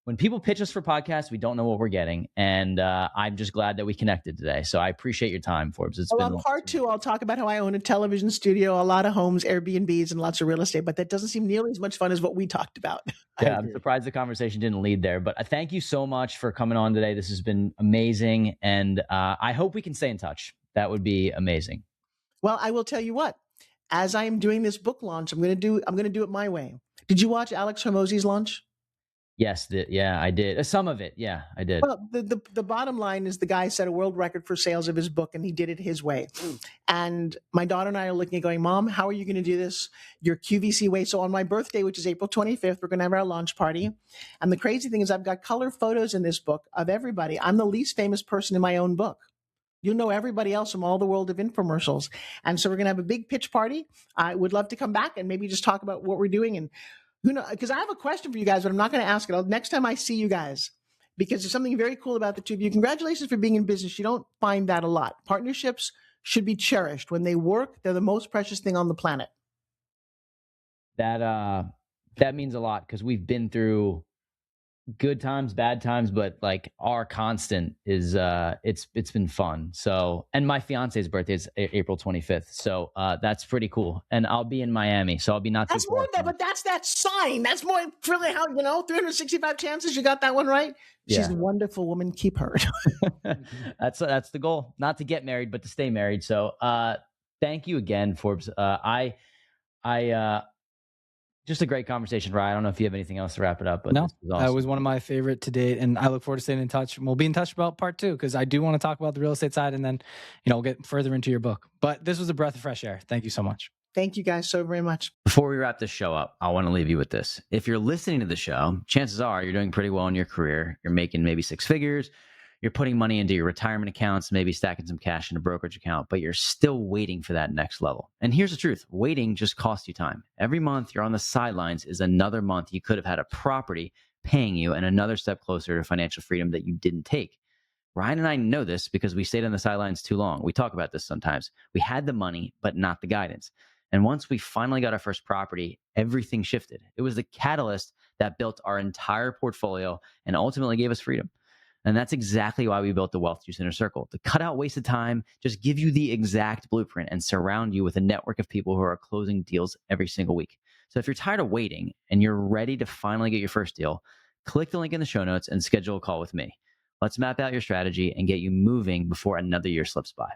when people pitch us for podcasts, we don't know what we're getting. And I'm just glad that we connected today. So I appreciate your time, Forbes. On part 2, I'll talk about how I own a television studio, a lot of homes, Airbnbs, and lots of real estate. But that doesn't seem nearly as much fun as what we talked about. Yeah, I'm surprised the conversation didn't lead there. But thank you so much for coming on today. This has been amazing. And I hope we can stay in touch. That would be amazing. Well, I will tell you what. As I am doing this book launch, I'm going to do it my way. Did you watch Alex Hormozi's launch? Yes, I did. Some of it, yeah, I did. Well, the bottom line is the guy set a world record for sales of his book, and he did it his way. And my daughter and I are looking at going, Mom, how are you going to do this your QVC way? So on my birthday, which is April 25th, we're going to have our launch party. And the crazy thing is I've got color photos in this book of everybody. I'm the least famous person in my own book. You'll know everybody else from all the world of infomercials. And so we're going to have a big pitch party. I would love to come back and maybe just talk about what we're doing. And who knows, because I have a question for you guys, but I'm not going to ask it. Next time I see you guys, because there's something very cool about the two of you. Congratulations for being in business. You don't find that a lot. Partnerships should be cherished. When they work, they're the most precious thing on the planet. That means a lot because we've been through good times, bad times, but like our constant is it's been fun. So, and my fiance's birthday is April 25th. So that's pretty cool. And I'll be in Miami. So I'll be not too That's more than, but that's that sign. That's more really how, 365 chances you got that one right. She's a wonderful woman. Keep her. That's the goal. Not to get married, but to stay married. So thank you again, Forbes. Just a great conversation, Ryan. I don't know if you have anything else to wrap it up, but no, this was awesome. That was one of my favorite to date, and I look forward to staying in touch. We'll be in touch about part 2 because I do want to talk about the real estate side, and then we'll get further into your book. But this was a breath of fresh air. Thank you so much. Thank you guys so very much. Before we wrap this show up, I want to leave you with this. If you're listening to the show, chances are you're doing pretty well in your career. You're making maybe 6 figures. You're putting money into your retirement accounts, maybe stacking some cash in a brokerage account, but you're still waiting for that next level. And here's the truth. Waiting just costs you time. Every month you're on the sidelines is another month you could have had a property paying you and another step closer to financial freedom that you didn't take. Ryan and I know this because we stayed on the sidelines too long. We talk about this sometimes. We had the money, but not the guidance. And once we finally got our first property, everything shifted. It was the catalyst that built our entire portfolio and ultimately gave us freedom. And that's exactly why we built the Wealth Juice Inner Circle, to cut out wasted time, just give you the exact blueprint and surround you with a network of people who are closing deals every single week. So if you're tired of waiting and you're ready to finally get your first deal, click the link in the show notes and schedule a call with me. Let's map out your strategy and get you moving before another year slips by.